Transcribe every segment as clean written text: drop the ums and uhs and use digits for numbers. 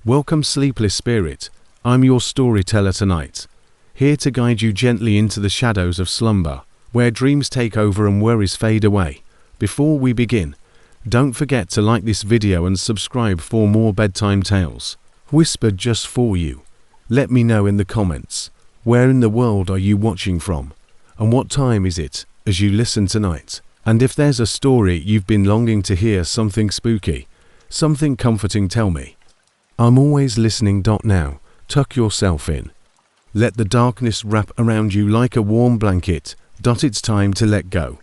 Welcome, sleepless spirit. I'm your storyteller tonight, here to guide you gently into the shadows of slumber, where dreams take over and worries fade away. Before we begin, don't forget to like this video and subscribe for more bedtime tales, whispered just for you. Let me know in the comments, where in the world are you watching from, and what time is it as you listen tonight? And if there's a story you've been longing to hear, something spooky, something comforting, tell me. I'm always listening. Now, tuck yourself in. Let the darkness wrap around you like a warm blanket. It's time to let go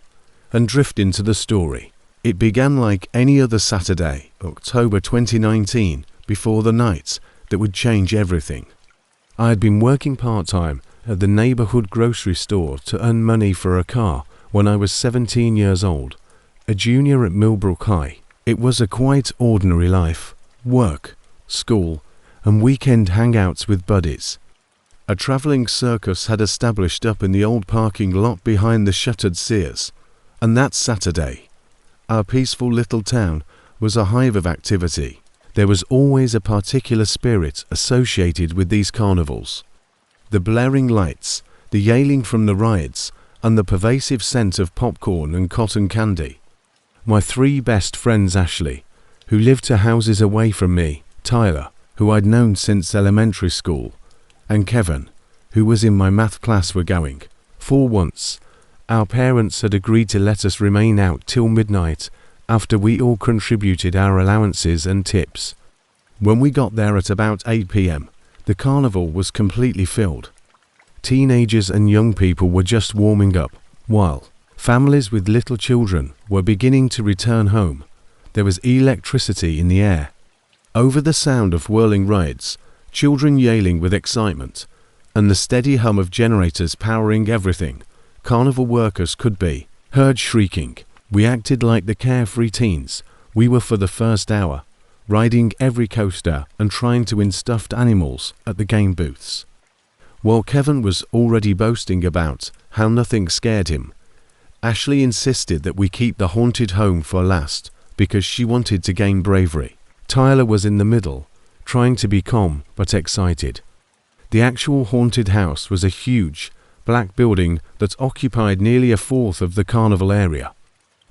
and drift into the story. It began like any other Saturday, October 2019, before the night that would change everything. I had been working part-time at the neighborhood grocery store to earn money for a car when I was 17 years old, a junior at Millbrook High. It was a quite ordinary life: work, school, and weekend hangouts with buddies. A traveling circus had established up in the old parking lot behind the shuttered Sears, and that Saturday, our peaceful little town was a hive of activity. There was always a particular spirit associated with these carnivals. The blaring lights, the yelling from the rides, and the pervasive scent of popcorn and cotton candy. My three best friends, Ashley, who lived 2 houses away from me, Tyler, who I'd known since elementary school, and Kevin, who was in my math class, were going. For once, our parents had agreed to let us remain out till midnight after we all contributed our allowances and tips. When we got there at about 8 p.m, the carnival was completely filled. Teenagers and young people were just warming up, while families with little children were beginning to return home. There was electricity in the air. Over the sound of whirling rides, children yelling with excitement, and the steady hum of generators powering everything, carnival workers could be heard shrieking. We acted like the carefree teens we were for the first hour, riding every coaster and trying to win stuffed animals at the game booths. While Kevin was already boasting about how nothing scared him, Ashley insisted that we keep the haunted home for last because she wanted to gain bravery. Tyler was in the middle, trying to be calm but excited. The actual haunted house was a huge, black building that occupied nearly 1/4 of the carnival area.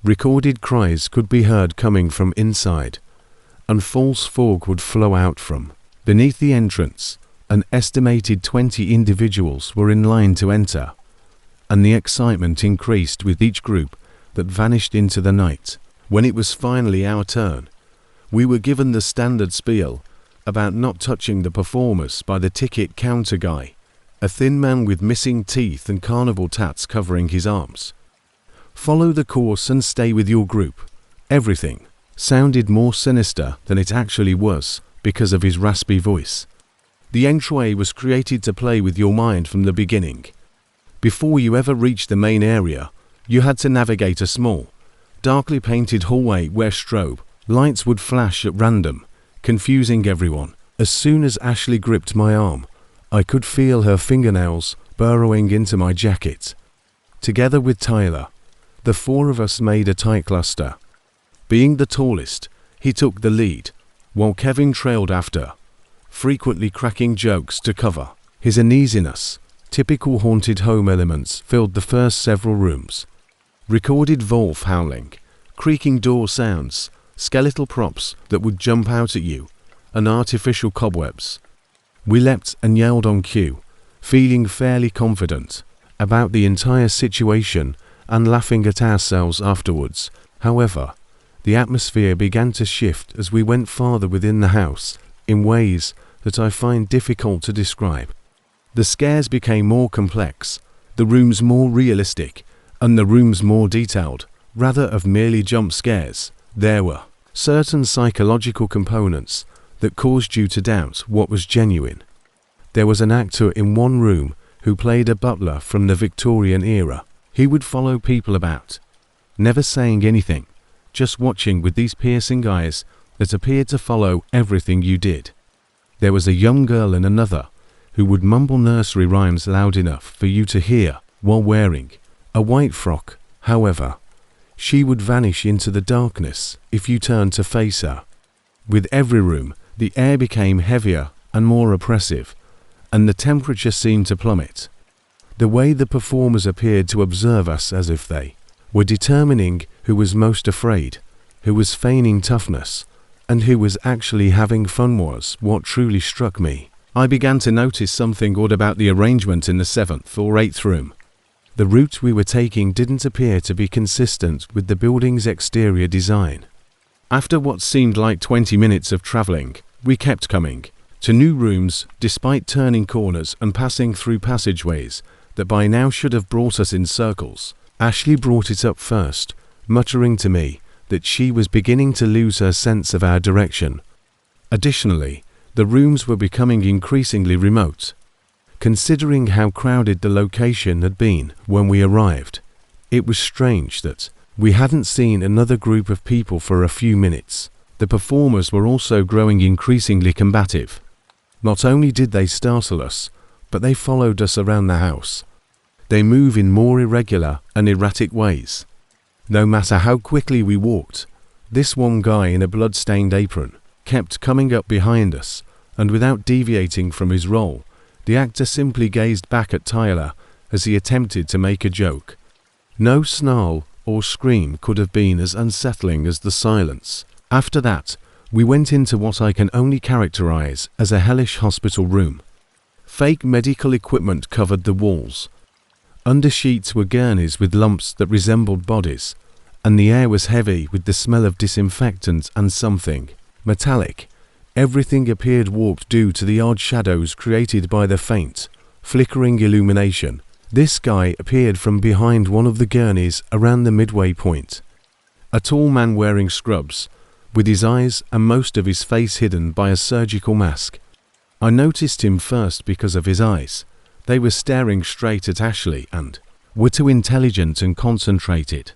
Recorded cries could be heard coming from inside, and false fog would flow out from beneath the entrance. An estimated 20 individuals were in line to enter, and the excitement increased with each group that vanished into the night. When it was finally our turn, we were given the standard spiel about not touching the performers by the ticket counter guy, a thin man with missing teeth and carnival tats covering his arms. Follow the course and stay with your group. Everything sounded more sinister than it actually was because of his raspy voice. The entryway was created to play with your mind from the beginning. Before you ever reached the main area, you had to navigate a small, darkly painted hallway where strobe lights would flash at random, confusing everyone. As soon as Ashley gripped my arm, I could feel her fingernails burrowing into my jacket. Together with Tyler, the 4 of us made a tight cluster. Being the tallest, he took the lead, while Kevin trailed after, frequently cracking jokes to cover his uneasiness. Typical haunted home elements filled the first several rooms. Recorded wolf howling, creaking door sounds, skeletal props that would jump out at you, and artificial cobwebs. We leapt and yelled on cue, feeling fairly confident about the entire situation and laughing at ourselves afterwards. However, the atmosphere began to shift as we went farther within the house in ways that I find difficult to describe. The scares became more complex, the rooms more realistic, and the rooms more detailed. Rather of merely jump scares, there were certain psychological components that caused you to doubt what was genuine. There was an actor in one room who played a butler from the Victorian era. He would follow people about, never saying anything, just watching with these piercing eyes that appeared to follow everything you did. There was a young girl in another who would mumble nursery rhymes loud enough for you to hear while wearing a white frock. However, she would vanish into the darkness if you turned to face her. With every room, The air became heavier and more oppressive, and the temperature seemed to plummet. The way the performers appeared to observe us as if they were determining who was most afraid, who was feigning toughness, and who was actually having fun was what truly struck me. I began to notice something odd about the arrangement in the 7th or 8th room. The route we were taking didn't appear to be consistent with the building's exterior design. After what seemed like 20 minutes of travelling, we kept coming to new rooms despite turning corners and passing through passageways that by now should have brought us in circles. Ashley brought it up first, muttering to me that she was beginning to lose her sense of our direction. Additionally, the rooms were becoming increasingly remote. Considering how crowded the location had been when we arrived, it was strange that we hadn't seen another group of people for a few minutes. The performers were also growing increasingly combative. Not only did they startle us, but they followed us around the house. They move in more irregular and erratic ways. No matter how quickly we walked, this one guy in a blood-stained apron kept coming up behind us, and without deviating from his role, the actor simply gazed back at Tyler as he attempted to make a joke. No snarl or scream could have been as unsettling as the silence. After that, we went into what I can only characterize as a hellish hospital room. Fake medical equipment covered the walls. Under sheets were gurneys with lumps that resembled bodies, and the air was heavy with the smell of disinfectant and something metallic. Everything appeared warped due to the odd shadows created by the faint, flickering illumination. This guy appeared from behind one of the gurneys around the midway point. A tall man wearing scrubs, with his eyes and most of his face hidden by a surgical mask. I noticed him first because of his eyes. They were staring straight at Ashley and were too intelligent and concentrated.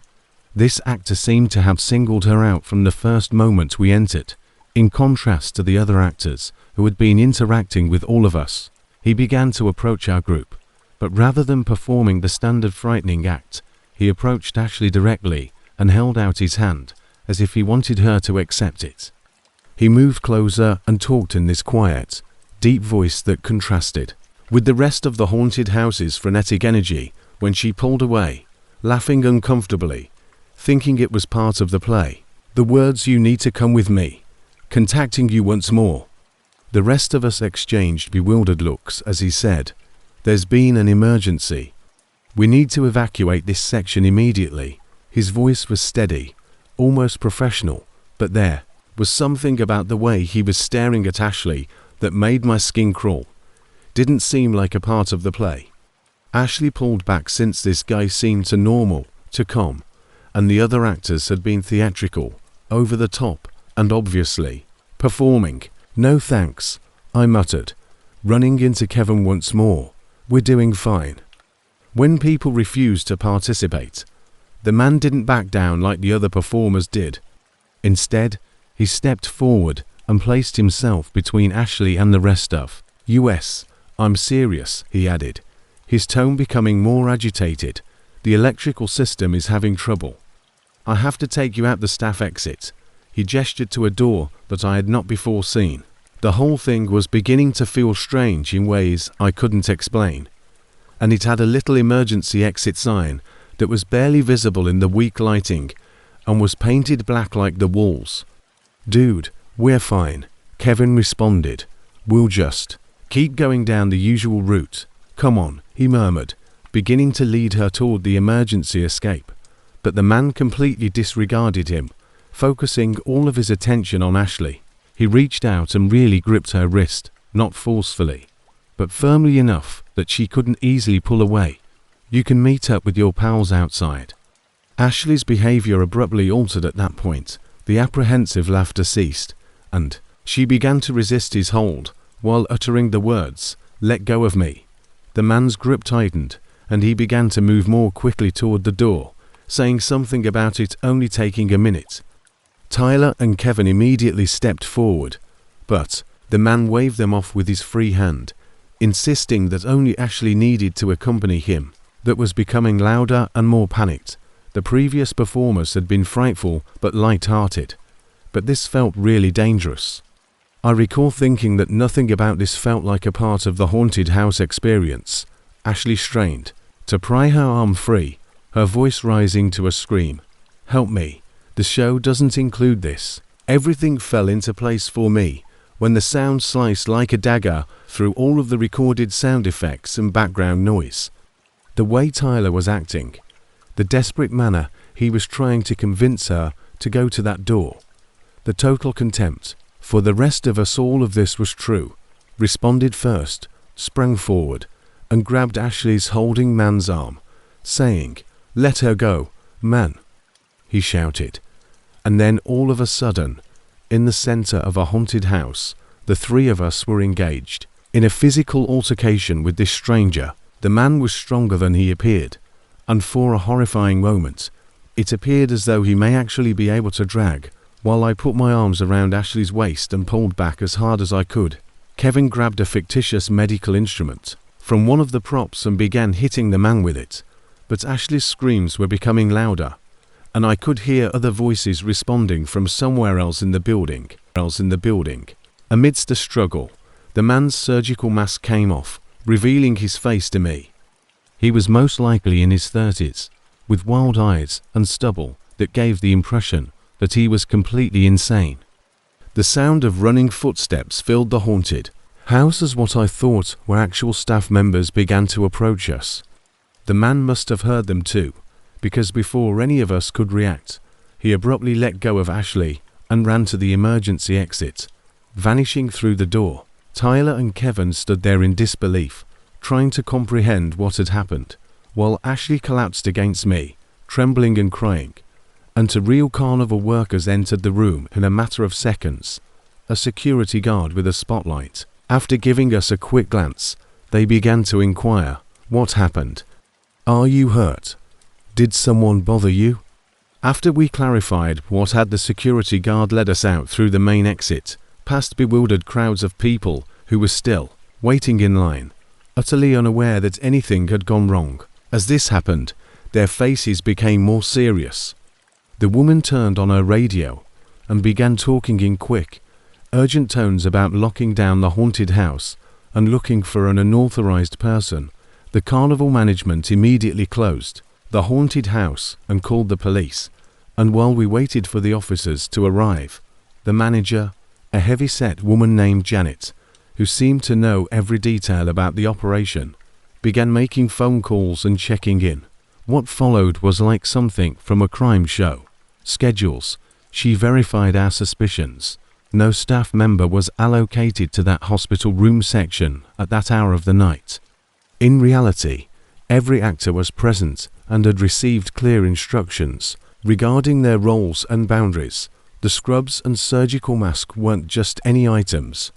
This actor seemed to have singled her out from the first moment we entered. In contrast to the other actors who had been interacting with all of us, he began to approach our group, but rather than performing the standard frightening act, he approached Ashley directly and held out his hand as if he wanted her to accept it. He moved closer and talked in this quiet, deep voice that contrasted with the rest of the haunted house's frenetic energy when she pulled away, laughing uncomfortably, thinking it was part of the play. The words "you need to come with me. Contacting you once more." The rest of us exchanged bewildered looks as he said, "There's been an emergency. We need to evacuate this section immediately." His voice was steady, almost professional, but there was something about the way he was staring at Ashley that made my skin crawl. Didn't seem like a part of the play. Ashley pulled back since this guy seemed too normal, too calm, and the other actors had been theatrical, over the top, and obviously performing. "No thanks," I muttered, running into Kevin once more. "We're doing fine." When people refused to participate, the man didn't back down like the other performers did. Instead, he stepped forward and placed himself between Ashley and the rest of us. "I'm serious," he added, his tone becoming more agitated. "The electrical system is having trouble. I have to take you out the staff exit." He gestured to a door that I had not before seen. The whole thing was beginning to feel strange in ways I couldn't explain, and it had a little emergency exit sign that was barely visible in the weak lighting and was painted black like the walls. "Dude, we're fine," Kevin responded. "We'll just keep going down the usual route. Come on," he murmured, beginning to lead her toward the emergency escape. But the man completely disregarded him, focusing all of his attention on Ashley. He reached out and really gripped her wrist, not forcefully, but firmly enough that she couldn't easily pull away. "You can meet up with your pals outside." Ashley's behavior abruptly altered at that point. The apprehensive laughter ceased, and she began to resist his hold while uttering the words, "Let go of me." The man's grip tightened, and he began to move more quickly toward the door, saying something about it only taking a minute. Tyler and Kevin immediately stepped forward, but the man waved them off with his free hand, insisting that only Ashley needed to accompany him. That was becoming louder and more panicked. The previous performers had been frightful but light-hearted, but this felt really dangerous. I recall thinking that nothing about this felt like a part of the haunted house experience. Ashley strained to pry her arm free, her voice rising to a scream. "Help me. The show doesn't include this." Everything fell into place for me when the sound sliced like a dagger through all of the recorded sound effects and background noise. The way Tyler was acting, the desperate manner he was trying to convince her to go to that door, the total contempt. For the rest of us, all of this was true. Responded first, sprang forward, and grabbed Ashley's holding man's arm, saying, "Let her go, man," he shouted. And then all of a sudden, in the center of a haunted house, the three of us were engaged in a physical altercation with this stranger. The man was stronger than he appeared, and for a horrifying moment, it appeared as though he may actually be able to drag, while I put my arms around Ashley's waist and pulled back as hard as I could. Kevin grabbed a fictitious medical instrument from one of the props and began hitting the man with it, but Ashley's screams were becoming louder, and I could hear other voices responding from somewhere else in the building. Amidst the struggle, the man's surgical mask came off, revealing his face to me. He was most likely in his 30s, with wild eyes and stubble that gave the impression that he was completely insane. The sound of running footsteps filled the haunted house as what I thought were actual staff members began to approach us. The man must have heard them too, because before any of us could react, he abruptly let go of Ashley and ran to the emergency exit, vanishing through the door. Tyler and Kevin stood there in disbelief, trying to comprehend what had happened, while Ashley collapsed against me, trembling and crying. And two real carnival workers entered the room in a matter of seconds, a security guard with a spotlight. After giving us a quick glance, they began to inquire, "What happened? Are you hurt? Did someone bother you?" After we clarified what had, the security guard led us out through the main exit, past bewildered crowds of people who were still waiting in line, utterly unaware that anything had gone wrong. As this happened, their faces became more serious. The woman turned on her radio and began talking in quick, urgent tones about locking down the haunted house and looking for an unauthorized person. The carnival management immediately closed the haunted house and called the police, and while we waited for the officers to arrive, the manager, a heavy-set woman named Janet, who seemed to know every detail about the operation, began making phone calls and checking in. What followed was like something from a crime show. Schedules. She verified our suspicions. No staff member was allocated to that hospital room section at that hour of the night. In reality, every actor was present and had received clear instructions regarding their roles and boundaries. The scrubs and surgical mask weren't just any items.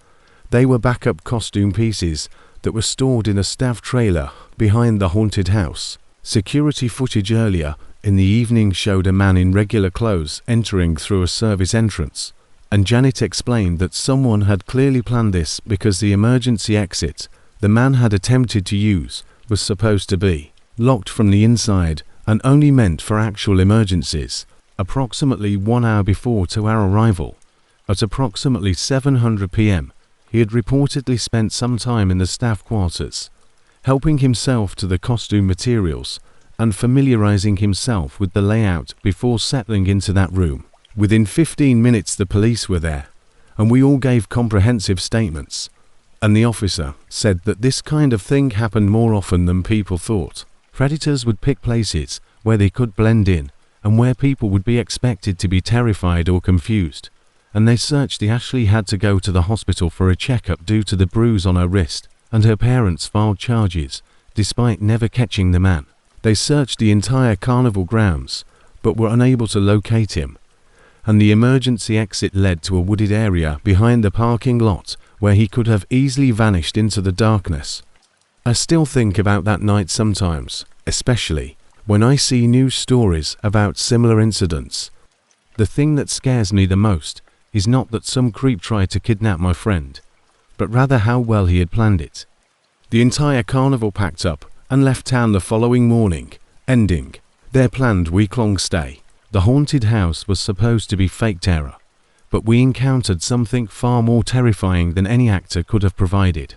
They were backup costume pieces that were stored in a staff trailer behind the haunted house. Security footage earlier in the evening showed a man in regular clothes entering through a service entrance, and Janet explained that someone had clearly planned this because the emergency exit the man had attempted to use was supposed to be locked from the inside and only meant for actual emergencies. Approximately 1 hour before to our arrival, at approximately 7:00 p.m., he had reportedly spent some time in the staff quarters, helping himself to the costume materials and familiarizing himself with the layout before settling into that room. Within 15 minutes the police were there, and we all gave comprehensive statements, and the officer said that this kind of thing happened more often than people thought. Predators would pick places where they could blend in and where people would be expected to be terrified or confused, and they searched. Ashley had to go to the hospital for a checkup due to the bruise on her wrist, and her parents filed charges despite never catching the man. They searched the entire carnival grounds but were unable to locate him, and the emergency exit led to a wooded area behind the parking lot where he could have easily vanished into the darkness. I still think about that night sometimes, especially when I see news stories about similar incidents. The thing that scares me the most is not that some creep tried to kidnap my friend, but rather how well he had planned it. The entire carnival packed up and left town the following morning, ending their planned week-long stay. The haunted house was supposed to be fake terror, but we encountered something far more terrifying than any actor could have provided.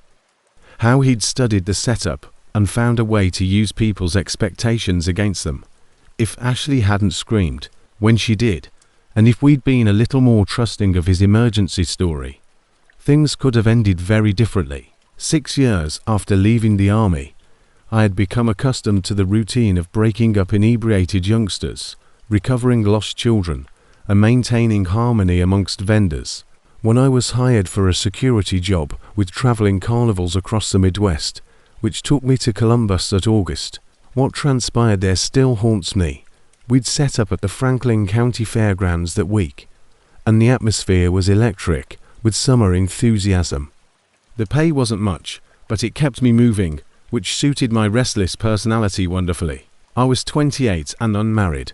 How he'd studied the setup and found a way to use people's expectations against them. If Ashley hadn't screamed when she did, and if we'd been a little more trusting of his emergency story, things could have ended very differently. 6 years after leaving the army, I had become accustomed to the routine of breaking up inebriated youngsters, recovering lost children, and maintaining harmony amongst vendors. When I was hired for a security job with traveling carnivals across the Midwest, which took me to Columbus that August, what transpired there still haunts me. We'd set up at the Franklin County Fairgrounds that week, and the atmosphere was electric with summer enthusiasm. The pay wasn't much, but it kept me moving, which suited my restless personality wonderfully. I was 28 and unmarried,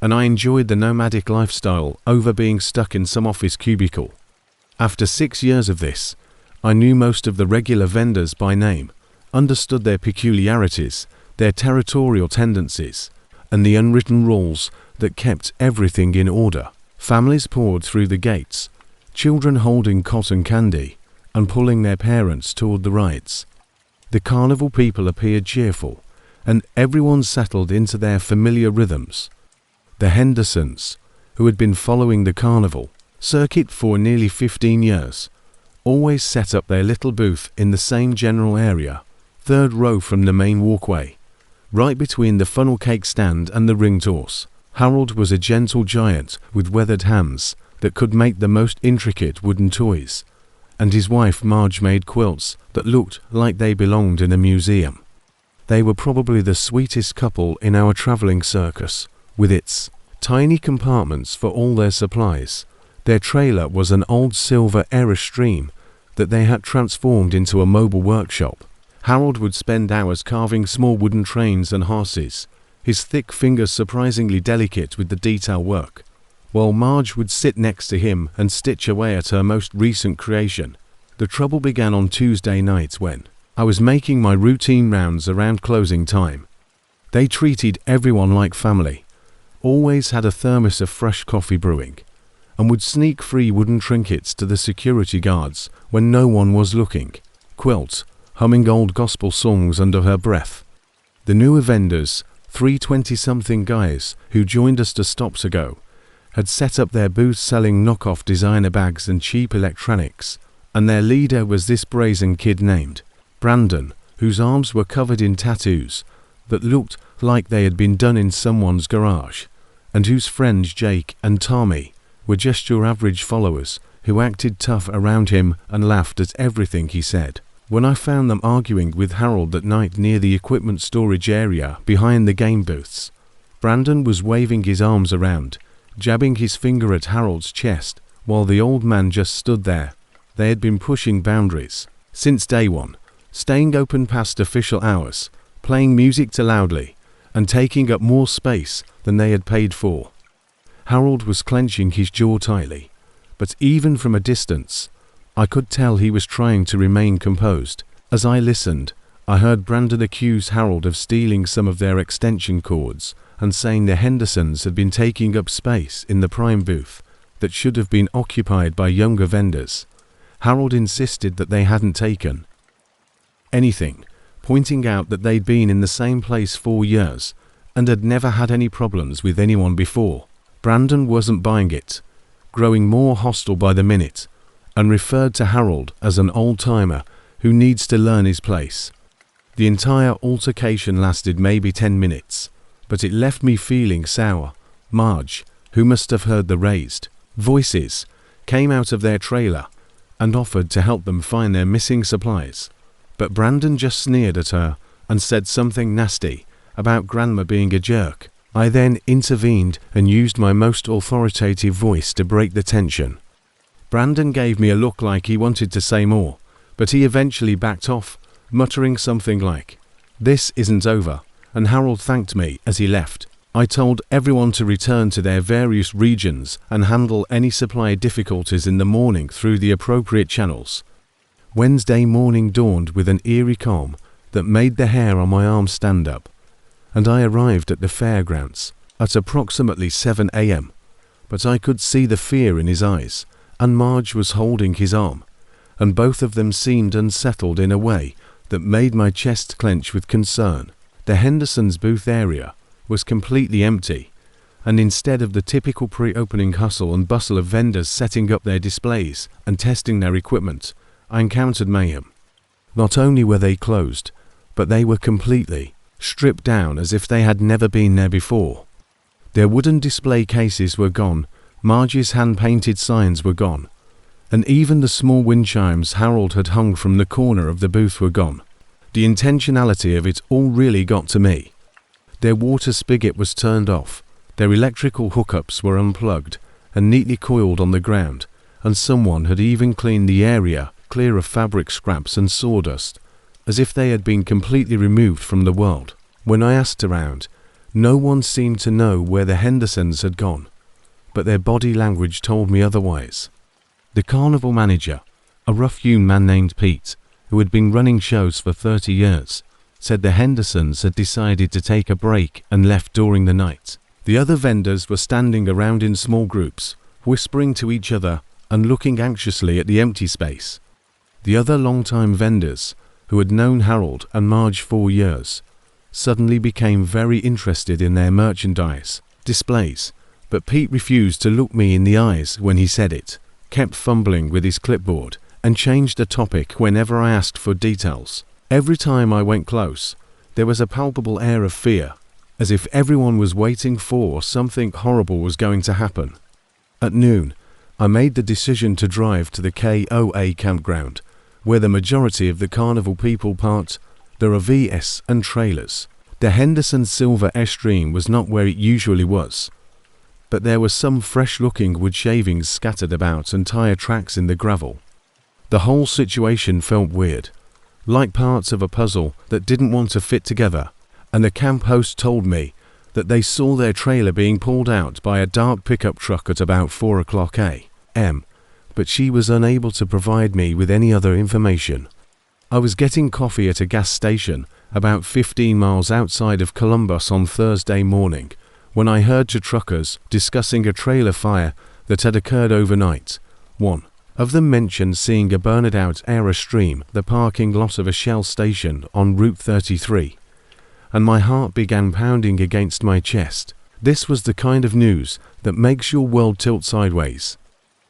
and I enjoyed the nomadic lifestyle over being stuck in some office cubicle. After 6 years of this, I knew most of the regular vendors by name, understood their peculiarities, their territorial tendencies, and the unwritten rules that kept everything in order. Families poured through the gates, children holding cotton candy and pulling their parents toward the rides. The carnival people appeared cheerful, and everyone settled into their familiar rhythms. The Hendersons, who had been following the carnival circuit for nearly 15 years, always set up their little booth in the same general area, third row from the main walkway, right between the funnel cake stand and the ring toss. Harold was a gentle giant with weathered hands that could make the most intricate wooden toys, and his wife Marge made quilts that looked like they belonged in a museum. They were probably the sweetest couple in our traveling circus, with its tiny compartments for all their supplies. Their trailer was an old silver Airstream that they had transformed into a mobile workshop. Harold would spend hours carving small wooden trains and horses, his thick fingers surprisingly delicate with the detail work, while Marge would sit next to him and stitch away at her most recent creation. The trouble began on Tuesday nights when I was making my routine rounds around closing time. They treated everyone like family, always had a thermos of fresh coffee brewing, and would sneak free wooden trinkets to the security guards when no one was looking. Quilt, humming old gospel songs under her breath. The newer vendors, 3 20-something guys who joined us just stops ago, had set up their booths selling knockoff designer bags and cheap electronics, and their leader was this brazen kid named Brandon, whose arms were covered in tattoos that looked like they had been done in someone's garage, and whose friends Jake and Tommy were just your average followers who acted tough around him and laughed at everything he said. When I found them arguing with Harold that night near the equipment storage area behind the game booths, Brandon was waving his arms around, jabbing his finger at Harold's chest, while the old man just stood there. They had been pushing boundaries since day one, staying open past official hours, playing music too loudly, and taking up more space than they had paid for. Harold was clenching his jaw tightly, but even from a distance, I could tell he was trying to remain composed. As I listened, I heard Brandon accuse Harold of stealing some of their extension cords and saying the Hendersons had been taking up space in the prime booth that should have been occupied by younger vendors. Harold insisted that they hadn't taken anything, pointing out that they'd been in the same place 4 years and had never had any problems with anyone before. Brandon wasn't buying it, growing more hostile by the minute, and referred to Harold as an old-timer who needs to learn his place. The entire altercation lasted maybe 10 minutes, but it left me feeling sour. Marge, who must have heard the raised voices, came out of their trailer and offered to help them find their missing supplies, but Brandon just sneered at her and said something nasty about Grandma being a jerk. I then intervened and used my most authoritative voice to break the tension. Brandon gave me a look like he wanted to say more, but he eventually backed off, muttering something like, "This isn't over," and Harold thanked me as he left. I told everyone to return to their various regions and handle any supply difficulties in the morning through the appropriate channels. Wednesday morning dawned with an eerie calm that made the hair on my arm stand up, and I arrived at the fairgrounds at approximately 7 a.m. but I could see the fear in his eyes, and Marge was holding his arm, and both of them seemed unsettled in a way that made my chest clench with concern. The Hendersons' booth area was completely empty, and instead of the typical pre-opening hustle and bustle of vendors setting up their displays and testing their equipment, I encountered mayhem. Not only were they closed, but they were completely stripped down as if they had never been there before. Their wooden display cases were gone, Marge's hand-painted signs were gone, and even the small wind chimes Harold had hung from the corner of the booth were gone. The intentionality of it all really got to me. Their water spigot was turned off, their electrical hookups were unplugged and neatly coiled on the ground, and someone had even cleaned the area clear of fabric scraps and sawdust, as if they had been completely removed from the world. When I asked around, no one seemed to know where the Hendersons had gone, but their body language told me otherwise. The carnival manager, a rough-hewn man named Pete, who had been running shows for 30 years, said the Hendersons had decided to take a break and left during the night. The other vendors were standing around in small groups, whispering to each other and looking anxiously at the empty space. The other long-time vendors, who had known Harold and Marge for years, suddenly became very interested in their merchandise displays, but Pete refused to look me in the eyes when he said it, kept fumbling with his clipboard, and changed the topic whenever I asked for details. Every time I went close, there was a palpable air of fear, as if everyone was waiting for something horrible was going to happen. At noon, I made the decision to drive to the KOA campground, where the majority of the carnival people parked. There are VS and trailers. The Henderson Silver Airstream was not where it usually was, but there were some fresh-looking wood shavings scattered about and tire tracks in the gravel. The whole situation felt weird, like parts of a puzzle that didn't want to fit together, and the camp host told me that they saw their trailer being pulled out by a dark pickup truck at about 4 o'clock a.m., but she was unable to provide me with any other information. I was getting coffee at a gas station about 15 miles outside of Columbus on Thursday morning when I heard two truckers discussing a trailer fire that had occurred overnight. One of them mentioned seeing a burned-out Airstream the parking lot of a Shell station on Route 33, and my heart began pounding against my chest. This was the kind of news that makes your world tilt sideways.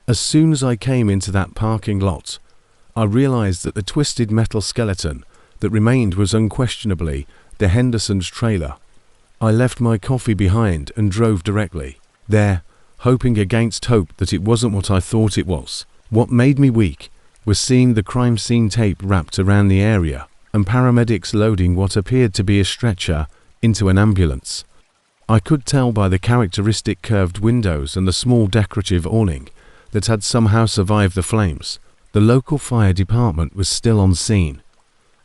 As soon as I came into that parking lot, I realized that the twisted metal skeleton that remained was unquestionably the Hendersons' trailer. I left my coffee behind and drove directly there, hoping against hope that it wasn't what I thought it was. What made me weak was seeing the crime scene tape wrapped around the area and paramedics loading what appeared to be a stretcher into an ambulance. I could tell by the characteristic curved windows and the small decorative awning that had somehow survived the flames. The local fire department was still on scene,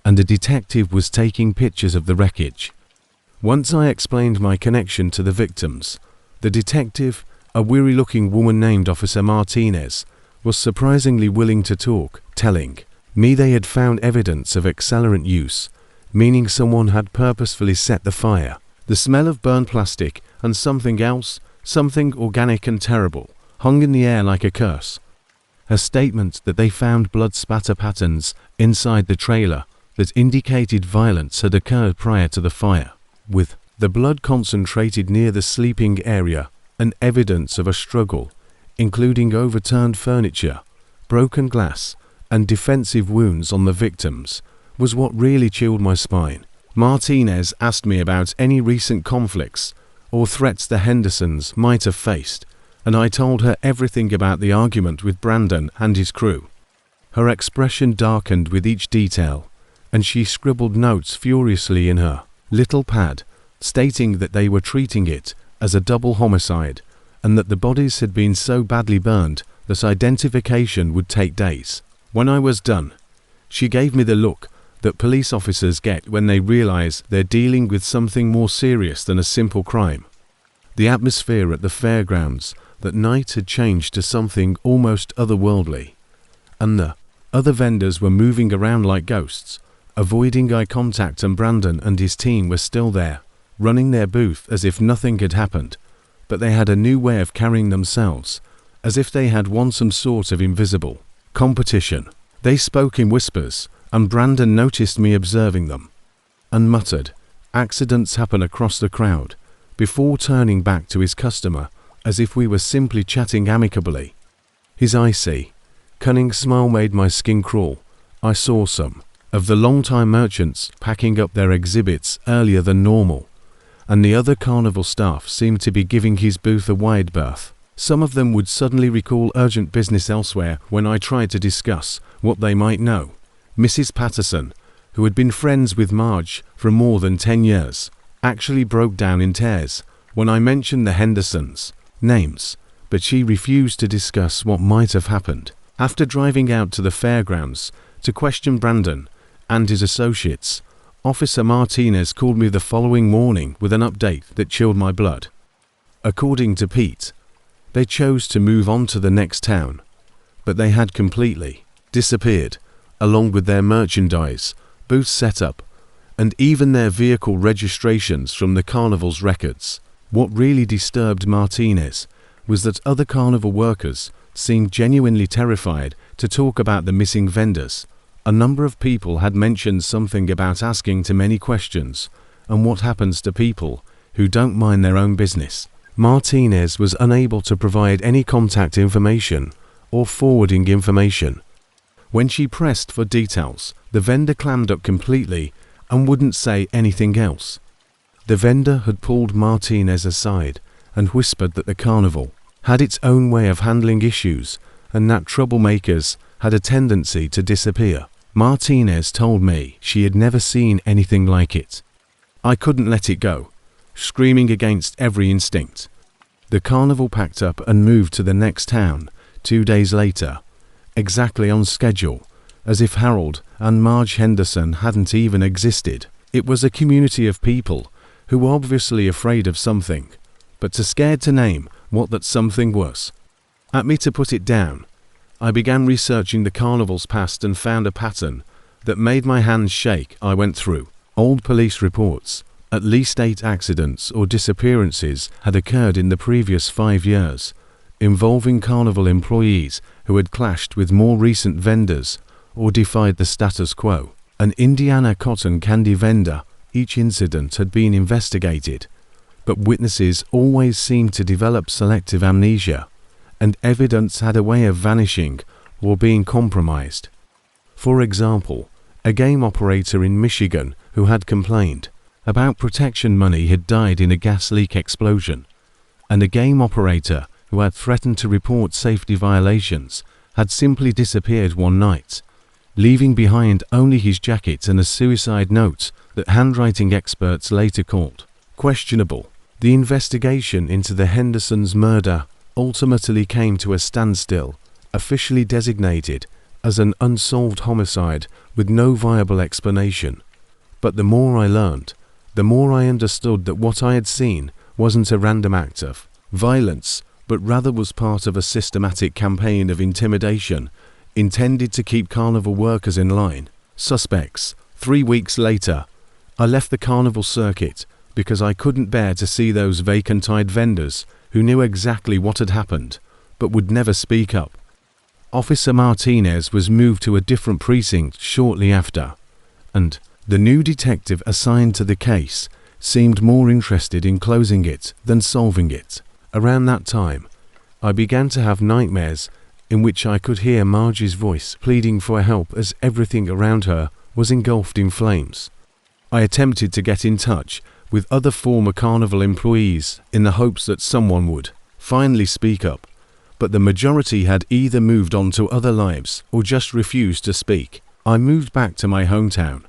and a detective was taking pictures of the wreckage. Once I explained my connection to the victims, the detective, a weary-looking woman named Officer Martinez, was surprisingly willing to talk, telling me they had found evidence of accelerant use, meaning someone had purposefully set the fire. The smell of burned plastic and something else, something organic and terrible, hung in the air like a curse. A statement that they found blood spatter patterns inside the trailer that indicated violence had occurred prior to the fire, with the blood concentrated near the sleeping area and evidence of a struggle, including overturned furniture, broken glass, and defensive wounds on the victims, was what really chilled my spine. Martinez asked me about any recent conflicts or threats the Hendersons might have faced, and I told her everything about the argument with Brandon and his crew. Her expression darkened with each detail, and she scribbled notes furiously in her little pad, stating that they were treating it as a double homicide, and that the bodies had been so badly burned that identification would take days. When I was done, she gave me the look that police officers get when they realize they're dealing with something more serious than a simple crime. The atmosphere at the fairgrounds that night had changed to something almost otherworldly, and the other vendors were moving around like ghosts, avoiding eye contact, and Brandon and his team were still there, running their booth as if nothing had happened. but they had a new way of carrying themselves, as if they had won some sort of invisible competition. They spoke in whispers, and Brandon noticed me observing them, and muttered, "Accidents happen across the crowd," before turning back to his customer, as if we were simply chatting amicably. His icy, cunning smile made my skin crawl. I saw some of the long-time merchants packing up their exhibits earlier than normal, and the other carnival staff seemed to be giving his booth a wide berth. Some of them would suddenly recall urgent business elsewhere when I tried to discuss what they might know. Mrs. Patterson, who had been friends with Marge for more than 10 years, actually broke down in tears when I mentioned the Hendersons' names, but she refused to discuss what might have happened. After driving out to the fairgrounds to question Brandon and his associates, Officer Martinez called me the following morning with an update that chilled my blood. According to Pete, they chose to move on to the next town, but they had completely disappeared, along with their merchandise, booth setup, and even their vehicle registrations from the carnival's records. What really disturbed Martinez was that other carnival workers seemed genuinely terrified to talk about the missing vendors. A number of people had mentioned something about asking too many questions and what happens to people who don't mind their own business. Martinez was unable to provide any contact information or forwarding information. When she pressed for details, the vendor clammed up completely and wouldn't say anything else. The vendor had pulled Martinez aside and whispered that the carnival had its own way of handling issues and that troublemakers had a tendency to disappear. Martinez told me she had never seen anything like it. I couldn't let it go, screaming against every instinct. The carnival packed up and moved to the next town 2 days later, exactly on schedule, as if Harold and Marge Henderson hadn't even existed. It was a community of people who were obviously afraid of something, but too scared to name what that something was. At me to put it down, I began researching the carnival's past and found a pattern that made my hands shake. I went through old police reports. At least 8 accidents or disappearances had occurred in the previous 5 years, involving carnival employees who had clashed with more recent vendors or defied the status quo. An Indiana cotton candy vendor, each incident had been investigated, but witnesses always seemed to develop selective amnesia, and evidence had a way of vanishing or being compromised. For example, a game operator in Michigan who had complained about protection money had died in a gas leak explosion, and a game operator who had threatened to report safety violations had simply disappeared one night, leaving behind only his jacket and a suicide note that handwriting experts later called questionable. The investigation into the Hendersons' murder ultimately came to a standstill, officially designated as an unsolved homicide with no viable explanation. But the more I learned, the more I understood that what I had seen wasn't a random act of violence, but rather was part of a systematic campaign of intimidation intended to keep carnival workers in line. Suspects. 3 weeks later, I left the carnival circuit because I couldn't bear to see those vacant-eyed vendors who knew exactly what had happened, but would never speak up. Officer Martinez was moved to a different precinct shortly after, and the new detective assigned to the case seemed more interested in closing it than solving it. Around that time, I began to have nightmares in which I could hear Margie's voice pleading for help as everything around her was engulfed in flames. I attempted to get in touch with other former carnival employees in the hopes that someone would finally speak up, but the majority had either moved on to other lives or just refused to speak. I moved back to my hometown,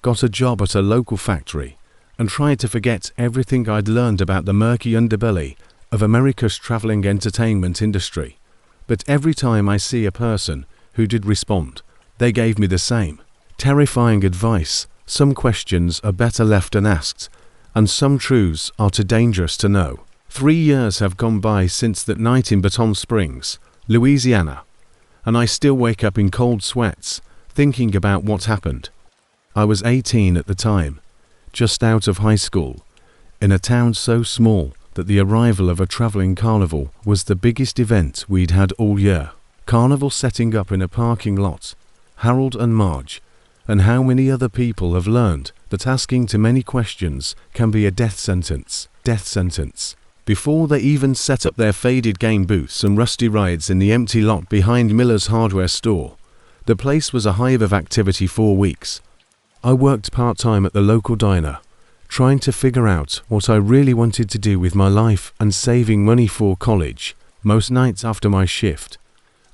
got a job at a local factory, and tried to forget everything I'd learned about the murky underbelly of America's traveling entertainment industry. But every time I see a person who did respond, they gave me the same terrifying advice. Some questions are better left unasked, and some truths are too dangerous to know. 3 years have gone by since that night in Baton Springs, Louisiana, and I still wake up in cold sweats thinking about what happened. I was 18 at the time, just out of high school, in a town so small that the arrival of a travelling carnival was the biggest event we'd had all year. Carnival setting up in a parking lot, Harold and Marge, and how many other people have learned that asking too many questions can be a death sentence. Before they even set up their faded game booths and rusty rides in the empty lot behind Miller's hardware store, the place was a hive of activity for weeks. I worked part-time at the local diner, trying to figure out what I really wanted to do with my life and saving money for college. Most nights after my shift,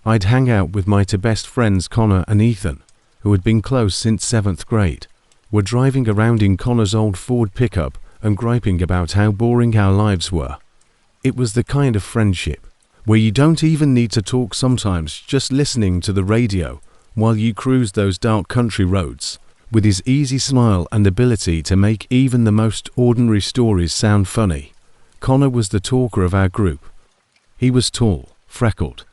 I'd hang out with my two best friends Connor and Ethan, who had been close since 7th grade. We're driving around in Connor's old Ford pickup and griping about how boring our lives were. It was the kind of friendship where you don't even need to talk sometimes, just listening to the radio while you cruise those dark country roads. With his easy smile and ability to make even the most ordinary stories sound funny, Connor was the talker of our group. He was tall, freckled,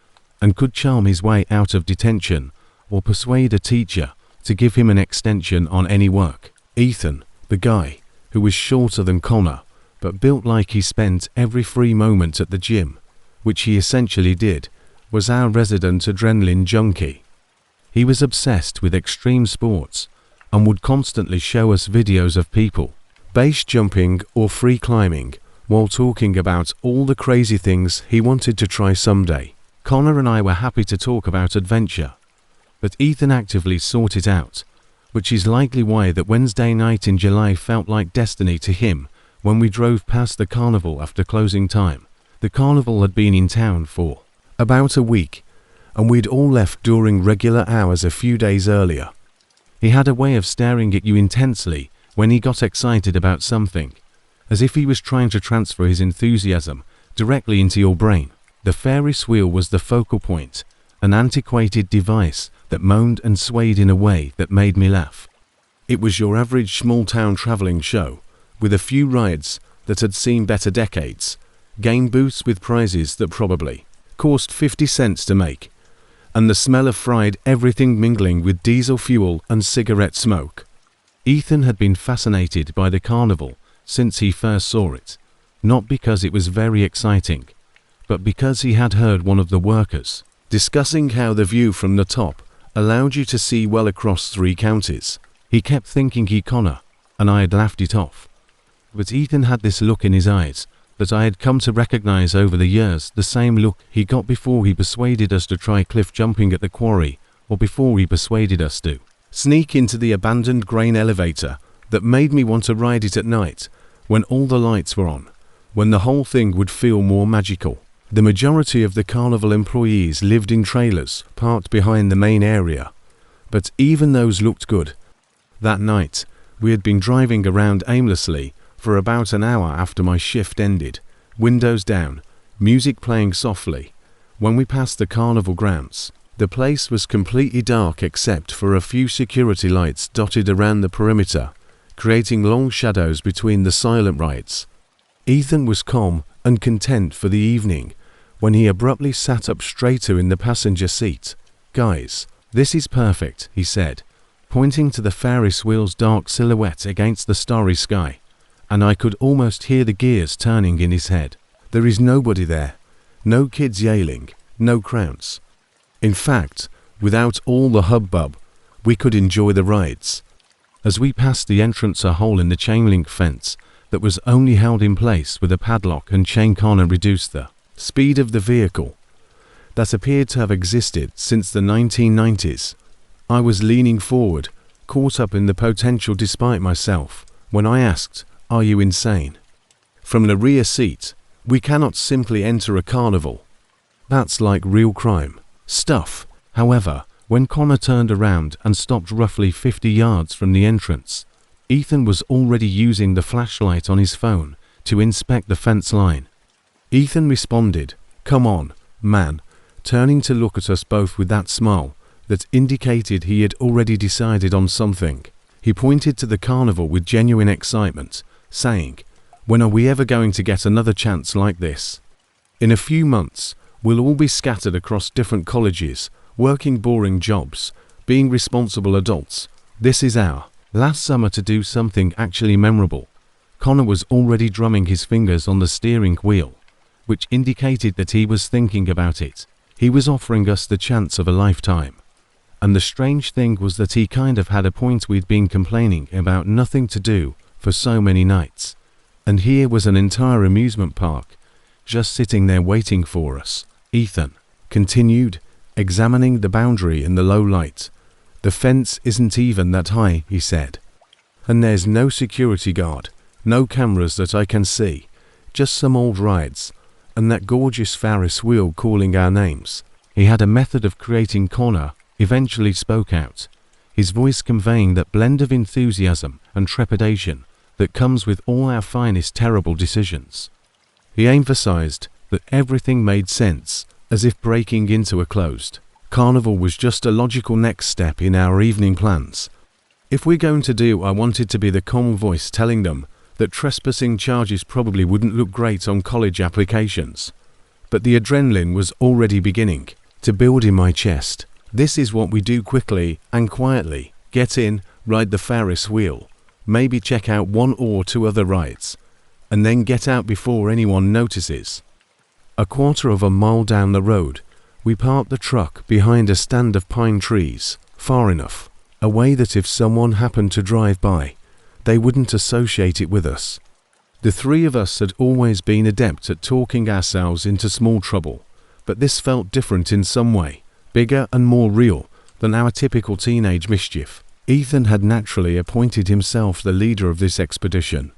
and could charm his way out of detention or persuade a teacher to give him an extension on any work. Ethan, the guy who was shorter than Connor, but built like he spent every free moment at the gym, which he essentially did, was our resident adrenaline junkie. He was obsessed with extreme sports and would constantly show us videos of people base jumping or free climbing while talking about all the crazy things he wanted to try someday. Connor and I were happy to talk about adventure, but Ethan actively sought it out, which is likely why that Wednesday night in July felt like destiny to him when we drove past the carnival after closing time. The carnival had been in town for about a week, and we'd all left during regular hours a few days earlier. He had a way of staring at you intensely when he got excited about something, as if he was trying to transfer his enthusiasm directly into your brain. The Ferris wheel was the focal point, an antiquated device that moaned and swayed in a way that made me laugh. It was your average small-town travelling show, with a few rides that had seen better decades, game booths with prizes that probably cost 50 cents to make, and the smell of fried everything mingling with diesel fuel and cigarette smoke. Ethan had been fascinated by the carnival since he first saw it, not because it was very exciting, but because he had heard one of the workers discussing how the view from the top allowed you to see well across 3 counties. He kept thinking Connor, and I had laughed it off. But Ethan had this look in his eyes that I had come to recognize over the years, the same look he got before he persuaded us to try cliff jumping at the quarry, or before he persuaded us to sneak into the abandoned grain elevator that made me want to ride it at night when all the lights were on, when the whole thing would feel more magical. The majority of the carnival employees lived in trailers parked behind the main area, but even those looked good. That night, we had been driving around aimlessly for about an hour after my shift ended, windows down, music playing softly. When we passed the carnival grounds, the place was completely dark except for a few security lights dotted around the perimeter, creating long shadows between the silent rides. Ethan was calm and content for the evening when he abruptly sat up straighter in the passenger seat. "Guys, this is perfect," he said, pointing to the Ferris wheel's dark silhouette against the starry sky, and I could almost hear the gears turning in his head. There is nobody there, no kids yelling, no crowds. In fact, without all the hubbub, we could enjoy the rides. As we passed the entrance, a hole in the chain-link fence that was only held in place with a padlock and chain Connor reduced the speed of the vehicle that appeared to have existed since the 1990s. I was leaning forward, caught up in the potential despite myself, when I asked, "Are you insane?" From the rear seat, "We cannot simply enter a carnival. That's like real crime stuff." However, when Connor turned around and stopped roughly 50 yards from the entrance, Ethan was already using the flashlight on his phone to inspect the fence line. Ethan responded, "Come on, man," turning to look at us both with that smile that indicated he had already decided on something. He pointed to the carnival with genuine excitement, saying, "When are we ever going to get another chance like this? In a few months, we'll all be scattered across different colleges, working boring jobs, being responsible adults. This is our last summer to do something actually memorable." Connor was already drumming his fingers on the steering wheel, which indicated that he was thinking about it. He was offering us the chance of a lifetime. And the strange thing was that he kind of had a point. We'd been complaining about nothing to do for so many nights. And here was an entire amusement park, just sitting there waiting for us. Ethan continued, examining the boundary in the low light. The fence isn't even that high, he said. And there's no security guard, no cameras that I can see, just some old rides, and that gorgeous Ferris wheel calling our names. He had a method of creating. Connor eventually spoke out, his voice conveying that blend of enthusiasm and trepidation that comes with all our finest terrible decisions. He emphasized that everything made sense, as if breaking into a closed carnival was just a logical next step in our evening plans. If we're going to do, I wanted to be the calm voice telling them that trespassing charges probably wouldn't look great on college applications. But the adrenaline was already beginning to build in my chest. This is what we do quickly and quietly. Get in, ride the Ferris wheel, maybe check out one or two other rides, and then get out before anyone notices. A quarter of a mile down the road, we parked the truck behind a stand of pine trees, far enough away that if someone happened to drive by, they wouldn't associate it with us. The three of us had always been adept at talking ourselves into small trouble, but this felt different in some way, bigger and more real than our typical teenage mischief. Ethan had naturally appointed himself the leader of this expedition,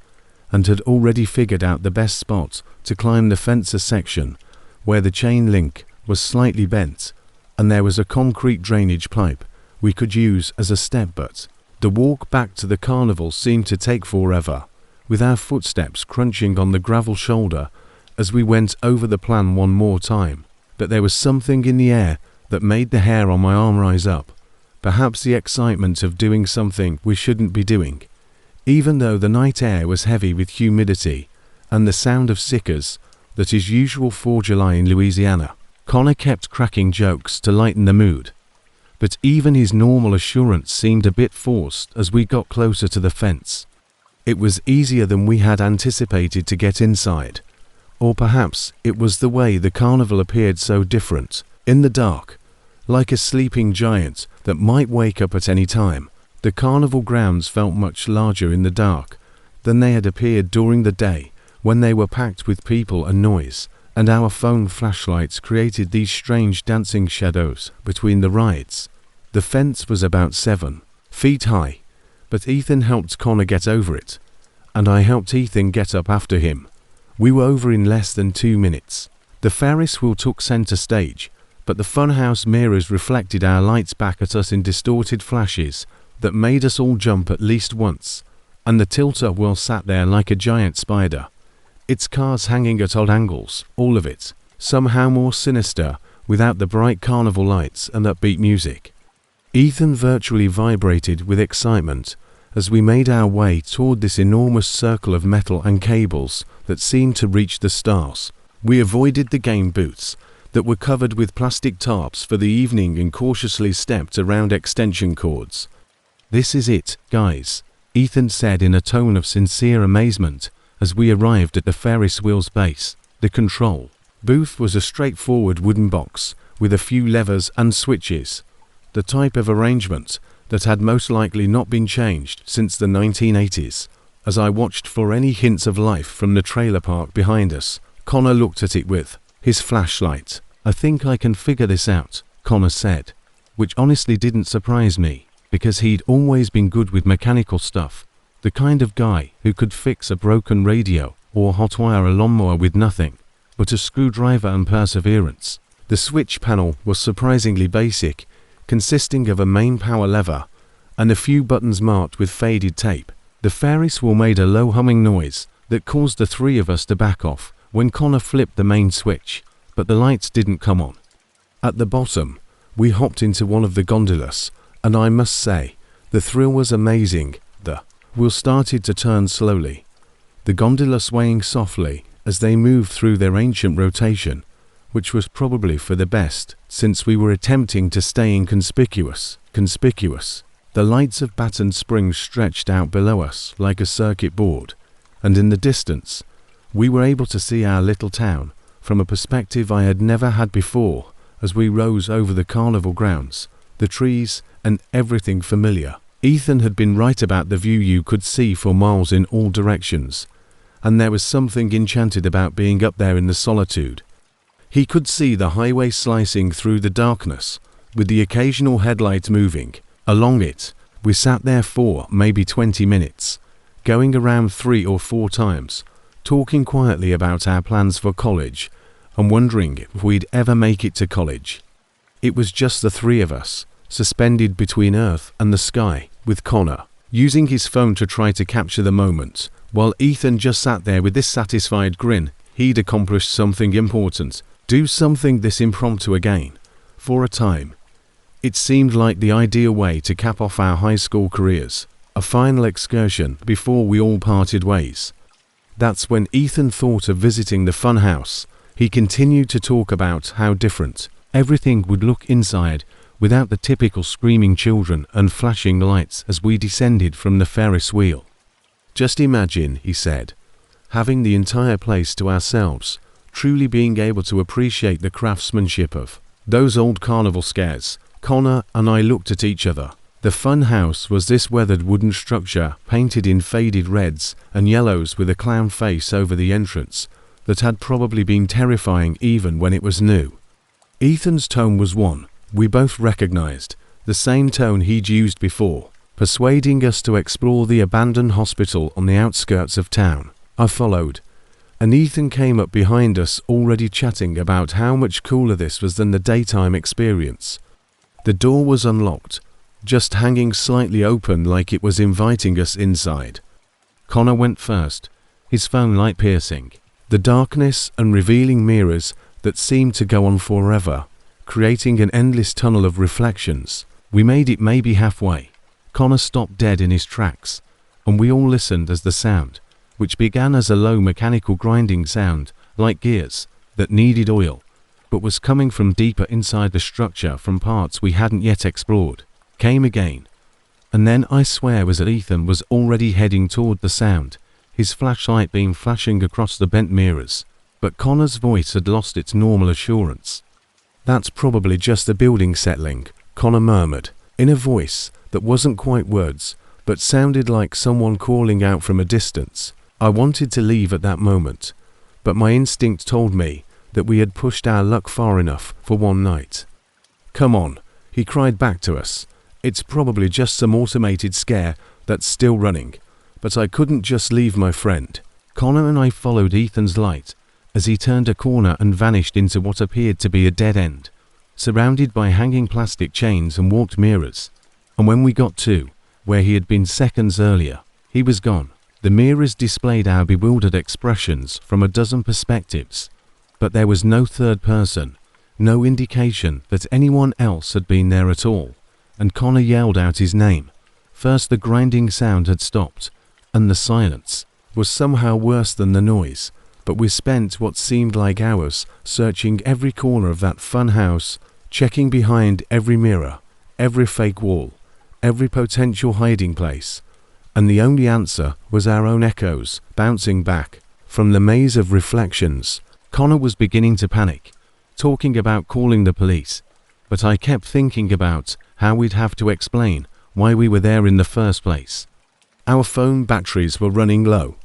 and had already figured out the best spot to climb the fences section, where the chain link was slightly bent, and there was a concrete drainage pipe we could use as a step. But the walk back to the carnival seemed to take forever, with our footsteps crunching on the gravel shoulder as we went over the plan one more time. But there was something in the air that made the hair on my arm rise up, perhaps the excitement of doing something we shouldn't be doing. Even though the night air was heavy with humidity and the sound of cicadas that is usual for July in Louisiana, Connor kept cracking jokes to lighten the mood. But even his normal assurance seemed a bit forced as we got closer to the fence. It was easier than we had anticipated to get inside. Or perhaps it was the way the carnival appeared so different, in the dark, like a sleeping giant that might wake up at any time. The carnival grounds felt much larger in the dark than they had appeared during the day, when they were packed with people and noise, and our phone flashlights created these strange dancing shadows between the rides. The fence was about 7 feet high, but Ethan helped Connor get over it, and I helped Ethan get up after him. We were over in less than 2 minutes. The Ferris wheel took center stage, but the funhouse mirrors reflected our lights back at us in distorted flashes that made us all jump at least once, and the tilter wheel sat there like a giant spider, its cars hanging at odd angles, all of it somehow more sinister without the bright carnival lights and upbeat music. Ethan virtually vibrated with excitement as we made our way toward this enormous circle of metal and cables that seemed to reach the stars. We avoided the game booths that were covered with plastic tarps for the evening and cautiously stepped around extension cords. "This is it, guys," Ethan said in a tone of sincere amazement as we arrived at the Ferris wheel's base. The control booth was a straightforward wooden box with a few levers and switches, the type of arrangement that had most likely not been changed since the 1980s. As I watched for any hints of life from the trailer park behind us, Connor looked at it with his flashlight. "I think I can figure this out," Connor said, which honestly didn't surprise me, because he'd always been good with mechanical stuff, the kind of guy who could fix a broken radio or hotwire a lawnmower with nothing but a screwdriver and perseverance. The switch panel was surprisingly basic, consisting of a main power lever and a few buttons marked with faded tape. The Ferris wheel made a low humming noise that caused the three of us to back off when Connor flipped the main switch, but the lights didn't come on. At the bottom, we hopped into one of the gondolas, and I must say, the thrill was amazing. The wheel started to turn slowly, the gondola swaying softly as they moved through their ancient rotation, which was probably for the best, since we were attempting to stay inconspicuous. The lights of battened springs stretched out below us like a circuit board, and in the distance, we were able to see our little town from a perspective I had never had before as we rose over the carnival grounds, the trees, and everything familiar. Ethan had been right about the view you could see for miles in all directions, and there was something enchanted about being up there in the solitude. He could see the highway slicing through the darkness, with the occasional headlight moving along it. We sat there for maybe 20 minutes, going around 3 or 4 times, talking quietly about our plans for college and wondering if we'd ever make it to college. It was just the 3 of us, suspended between earth and the sky, with Connor using his phone to try to capture the moment, while Ethan just sat there with this satisfied grin. He'd accomplished something important, do something this impromptu again. For a time, it seemed like the ideal way to cap off our high school careers, a final excursion before we all parted ways. That's when Ethan thought of visiting the fun house. He continued to talk about how different everything would look inside, without the typical screaming children and flashing lights as we descended from the Ferris wheel. Just imagine, he said, having the entire place to ourselves, truly being able to appreciate the craftsmanship of those old carnival scares. Connor and I looked at each other. The fun house was this weathered wooden structure painted in faded reds and yellows with a clown face over the entrance that had probably been terrifying even when it was new. Ethan's tone was one we both recognized, the same tone he'd used before, persuading us to explore the abandoned hospital on the outskirts of town. I followed, and Ethan came up behind us already chatting about how much cooler this was than the daytime experience. The door was unlocked, just hanging slightly open like it was inviting us inside. Connor went first, his phone light piercing the darkness and revealing mirrors that seemed to go on forever, creating an endless tunnel of reflections. We made it maybe halfway. Connor stopped dead in his tracks, and we all listened as the sound, which began as a low mechanical grinding sound, like gears that needed oil, but was coming from deeper inside the structure from parts we hadn't yet explored, came again. And then I swear was that Ethan was already heading toward the sound, his flashlight beam flashing across the bent mirrors, but Connor's voice had lost its normal assurance. "That's probably just the building settling," Connor murmured, in a voice that wasn't quite words, but sounded like someone calling out from a distance. I wanted to leave at that moment, but my instinct told me that we had pushed our luck far enough for one night. "Come on," he cried back to us. "It's probably just some automated scare that's still running." But I couldn't just leave my friend. Connor and I followed Ethan's light as he turned a corner and vanished into what appeared to be a dead end, surrounded by hanging plastic chains and warped mirrors. And when we got to where he had been seconds earlier, he was gone. The mirrors displayed our bewildered expressions from a dozen perspectives, but there was no third person, no indication that anyone else had been there at all, and Connor yelled out his name. First the grinding sound had stopped, and the silence was somehow worse than the noise, but we spent what seemed like hours searching every corner of that fun house, checking behind every mirror, every fake wall, every potential hiding place, and the only answer was our own echoes bouncing back from the maze of reflections. Connor was beginning to panic, talking about calling the police, but I kept thinking about how we'd have to explain why we were there in the first place. Our phone batteries were running low,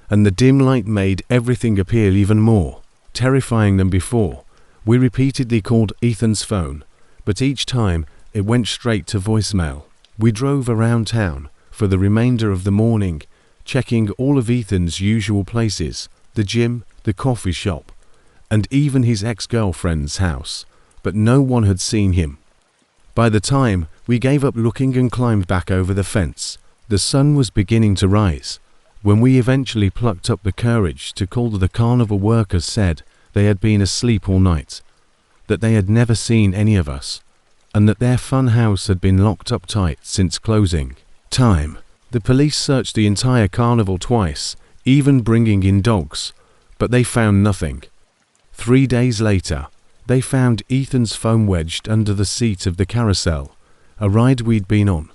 and the dim light made everything appear even more terrifying than before. We repeatedly called Ethan's phone, but each time it went straight to voicemail. We drove around town for the remainder of the morning, checking all of Ethan's usual places, the gym, the coffee shop, and even his ex-girlfriend's house, but no one had seen him. By the time we gave up looking and climbed back over the fence, the sun was beginning to rise. When we eventually plucked up the courage to call, the carnival workers said they had been asleep all night, that they had never seen any of us, and that their fun house had been locked up tight since closing time. The police searched the entire carnival twice, even bringing in dogs, but they found nothing. 3 days later, they found Ethan's phone wedged under the seat of the carousel, a ride we'd been on.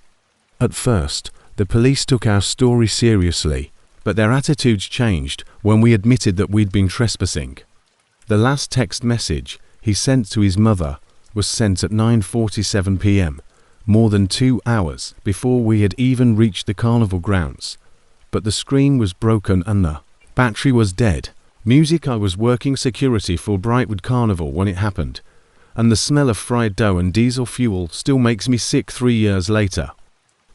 At first, the police took our story seriously, but their attitudes changed when we admitted that we'd been trespassing. The last text message he sent to his mother was sent at 9:47 p.m., more than 2 hours before we had even reached the carnival grounds. But the screen was broken and the battery was dead. Music. I was working security for Brightwood Carnival when it happened, and the smell of fried dough and diesel fuel still makes me sick 3 years later.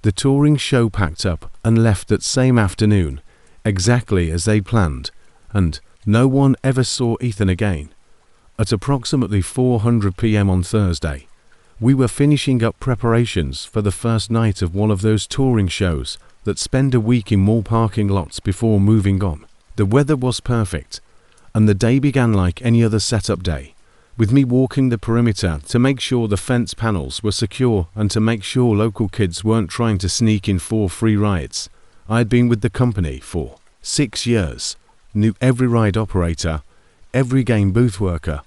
The touring show packed up and left that same afternoon, exactly as they planned, and no one ever saw Ethan again. At approximately 4:00 p.m. on Thursday, we were finishing up preparations for the first night of one of those touring shows that spend a week in mall parking lots before moving on. The weather was perfect, and the day began like any other setup day, with me walking the perimeter to make sure the fence panels were secure and to make sure local kids weren't trying to sneak in for free rides. I had been with the company for 6 years, knew every ride operator, every game booth worker,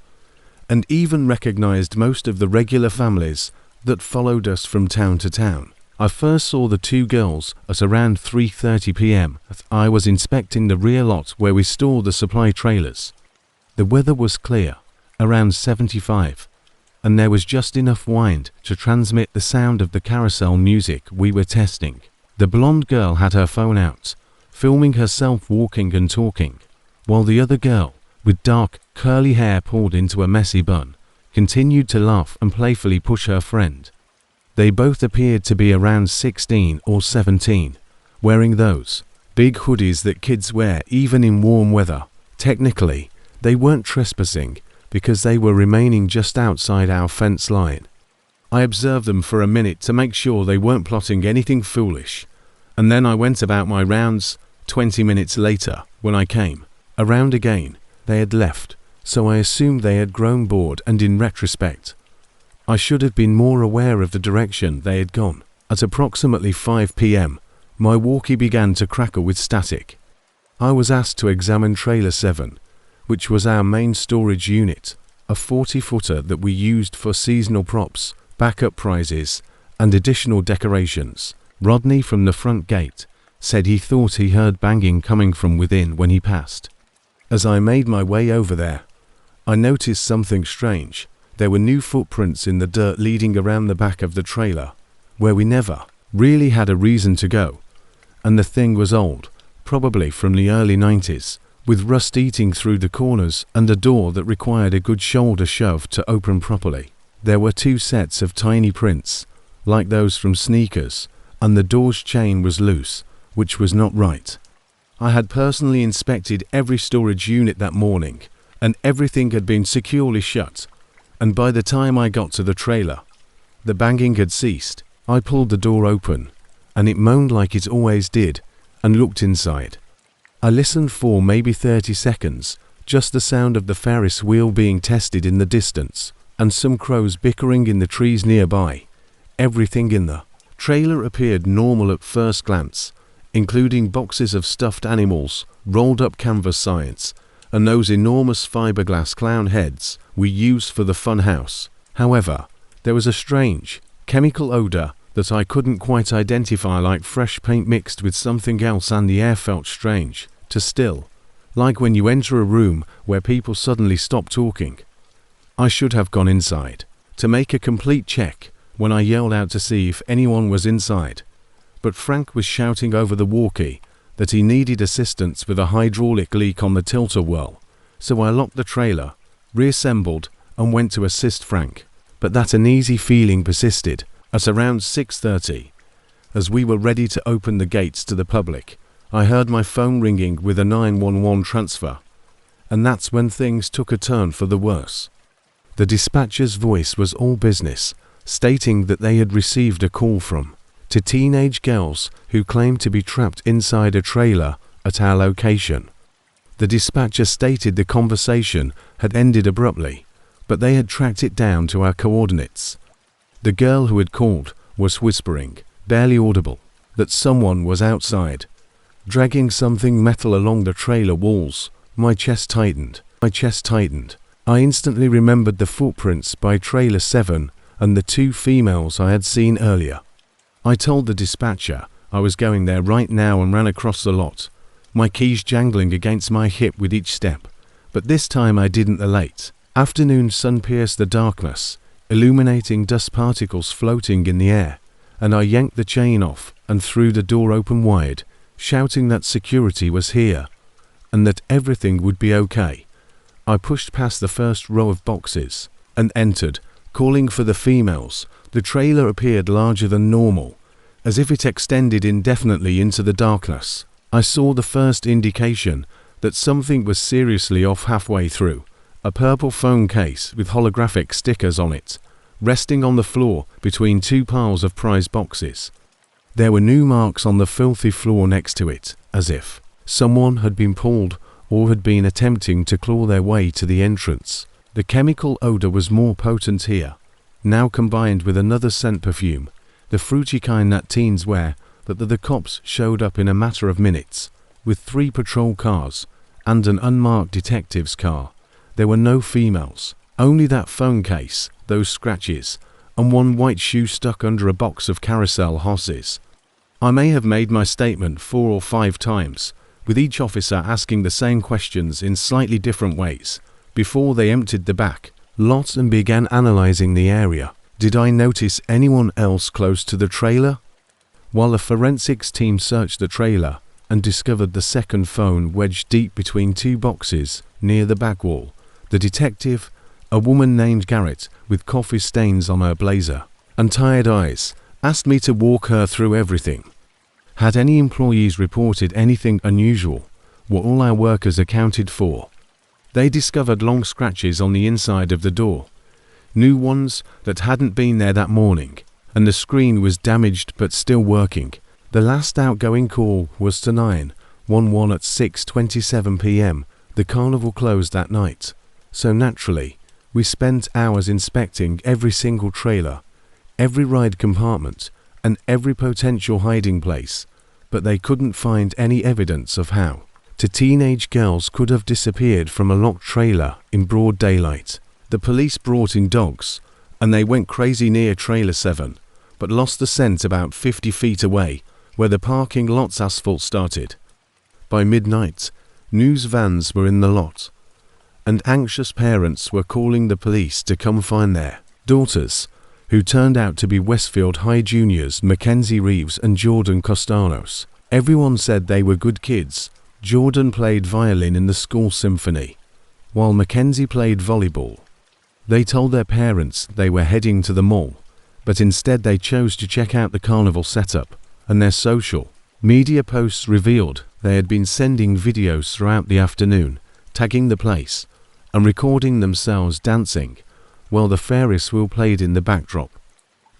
and even recognized most of the regular families that followed us from town to town. I first saw the two girls at around 3:30 p.m. I was inspecting the rear lot where we store the supply trailers. The weather was clear, around 75, and there was just enough wind to transmit the sound of the carousel music we were testing. The blonde girl had her phone out, filming herself walking and talking, while the other girl, with dark, curly hair pulled into a messy bun, continued to laugh and playfully push her friend. They both appeared to be around 16 or 17, wearing those big hoodies that kids wear even in warm weather. Technically, they weren't trespassing because they were remaining just outside our fence line. I observed them for a minute to make sure they weren't plotting anything foolish, and then I went about my rounds. 20 minutes later, when I came around again, they had left, so I assumed they had grown bored, and in retrospect, I should have been more aware of the direction they had gone. At approximately 5 p.m, my walkie began to crackle with static. I was asked to examine Trailer 7, which was our main storage unit, a 40-footer that we used for seasonal props, backup prizes, and additional decorations. Rodney from the front gate said he thought he heard banging coming from within when he passed. As I made my way over there, I noticed something strange. There were new footprints in the dirt leading around the back of the trailer, where we never really had a reason to go, and the thing was old, probably from the early 90s, with rust eating through the corners and a door that required a good shoulder shove to open properly. There were 2 sets of tiny prints, like those from sneakers, and the door's chain was loose, which was not right. I had personally inspected every storage unit that morning, and everything had been securely shut, and by the time I got to the trailer, the banging had ceased. I pulled the door open, and it moaned like it always did, and looked inside. I listened for maybe 30 seconds, just the sound of the Ferris wheel being tested in the distance, and some crows bickering in the trees nearby. Everything in the trailer appeared normal at first glance, including boxes of stuffed animals, rolled up canvas signs, and those enormous fiberglass clown heads we use for the fun house. However, there was a strange, chemical odor that I couldn't quite identify, like fresh paint mixed with something else, and the air felt strange to still, like when you enter a room where people suddenly stop talking. I should have gone inside to make a complete check when I yelled out to see if anyone was inside, but Frank was shouting over the walkie that he needed assistance with a hydraulic leak on the tilt-a-whirl, so I locked the trailer, reassembled, and went to assist Frank. But that uneasy feeling persisted. At around 6:30, as we were ready to open the gates to the public, I heard my phone ringing with a 911 transfer, and that's when things took a turn for the worse. The dispatcher's voice was all business, stating that they had received a call from 2 teenage girls who claimed to be trapped inside a trailer at our location. The dispatcher stated the conversation had ended abruptly, but they had tracked it down to our coordinates. The girl who had called was whispering, barely audible, that someone was outside, dragging something metal along the trailer walls. My chest tightened. I instantly remembered the footprints by Trailer 7 and the 2 females I had seen earlier. I told the dispatcher I was going there right now and ran across the lot, my keys jangling against my hip with each step. But this time I didn't. The late afternoon sun pierced the darkness, illuminating dust particles floating in the air, and I yanked the chain off and threw the door open wide, shouting that security was here and that everything would be okay. I pushed past the first row of boxes and entered, calling for the females. The trailer appeared larger than normal, as if it extended indefinitely into the darkness. I saw the first indication that something was seriously off halfway through. A purple phone case with holographic stickers on it, resting on the floor between two piles of prize boxes. There were new marks on the filthy floor next to it, as if someone had been pulled or had been attempting to claw their way to the entrance. The chemical odor was more potent here, now combined with another scent perfume, the fruity kind that teens wear, that the cops showed up in a matter of minutes, with 3 patrol cars and an unmarked detective's car. There were no females, only that phone case, those scratches, and one white shoe stuck under a box of carousel horses. I may have made my statement 4 or 5 times, with each officer asking the same questions in slightly different ways, before they emptied the back lot and began analyzing the area. Did I notice anyone else close to the trailer? While the forensics team searched the trailer and discovered the second phone wedged deep between 2 boxes near the back wall, the detective, a woman named Garrett with coffee stains on her blazer and tired eyes, asked me to walk her through everything. Had any employees reported anything unusual? Were all our workers accounted for? They discovered long scratches on the inside of the door, new ones that hadn't been there that morning, and the screen was damaged but still working. The last outgoing call was to 911 at 6:27 p.m. The carnival closed that night, so naturally, we spent hours inspecting every single trailer, every ride compartment, and every potential hiding place, but they couldn't find any evidence of how teenage girls could have disappeared from a locked trailer in broad daylight. The police brought in dogs, and they went crazy near trailer 7, but lost the scent about 50 feet away, where the parking lot's asphalt started. By midnight, news vans were in the lot, and anxious parents were calling the police to come find their daughters, who turned out to be Westfield High juniors Mackenzie Reeves and Jordan Costanos. Everyone said they were good kids. Jordan played violin in the school symphony, while Mackenzie played volleyball. They told their parents they were heading to the mall, but instead they chose to check out the carnival setup, and their social media posts revealed they had been sending videos throughout the afternoon, tagging the place, and recording themselves dancing, while the Ferris wheel played in the backdrop.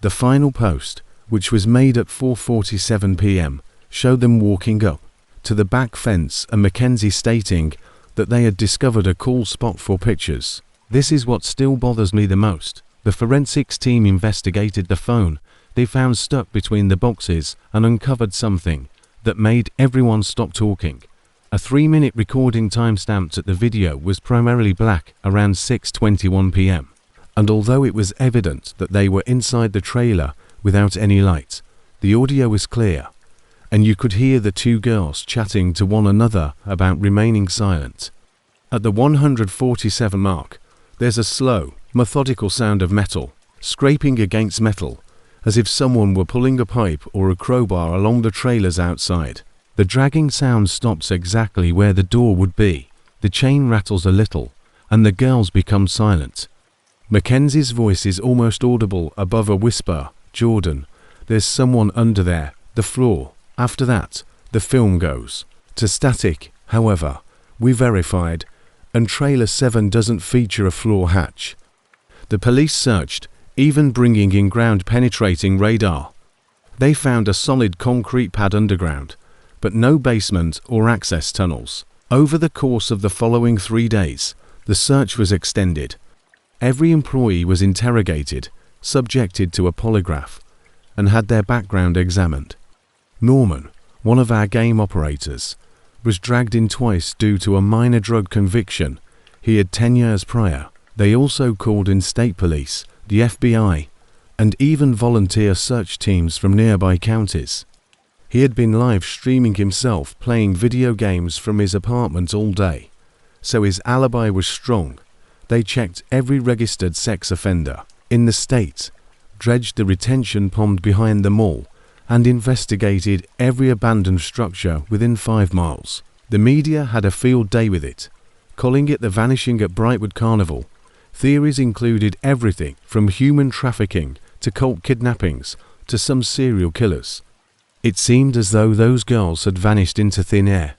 The final post, which was made at 4:47 p.m., showed them walking up to the back fence and Mackenzie stating that they had discovered a cool spot for pictures. This is what still bothers me the most. The forensics team investigated the phone they found stuck between the boxes and uncovered something that made everyone stop talking. A 3-minute recording timestamped at the video was primarily black around 6:21 p.m. And although it was evident that they were inside the trailer without any light, the audio was clear, and you could hear the 2 girls chatting to one another about remaining silent. At the 147 mark, there's a slow, methodical sound of metal scraping against metal, as if someone were pulling a pipe or a crowbar along the trailers outside. The dragging sound stops exactly where the door would be. The chain rattles a little, and the girls become silent. Mackenzie's voice is almost audible above a whisper, "Jordan, there's someone under there, the floor." After that, the film goes to static. However, we verified, and trailer 7 doesn't feature a floor hatch. The police searched, even bringing in ground-penetrating radar. They found a solid concrete pad underground, but no basement or access tunnels. Over the course of the following 3 days, the search was extended. Every employee was interrogated, subjected to a polygraph, and had their background examined. Norman, one of our game operators, was dragged in twice due to a minor drug conviction he had 10 years prior. They also called in state police, the FBI, and even volunteer search teams from nearby counties. He had been live streaming himself playing video games from his apartment all day, so his alibi was strong. They checked every registered sex offender in the state, dredged the retention pond behind the mall, and investigated every abandoned structure within 5 miles. The media had a field day with it, calling it the vanishing at Brightwood Carnival. Theories included everything from human trafficking to cult kidnappings to some serial killers. It seemed as though those girls had vanished into thin air.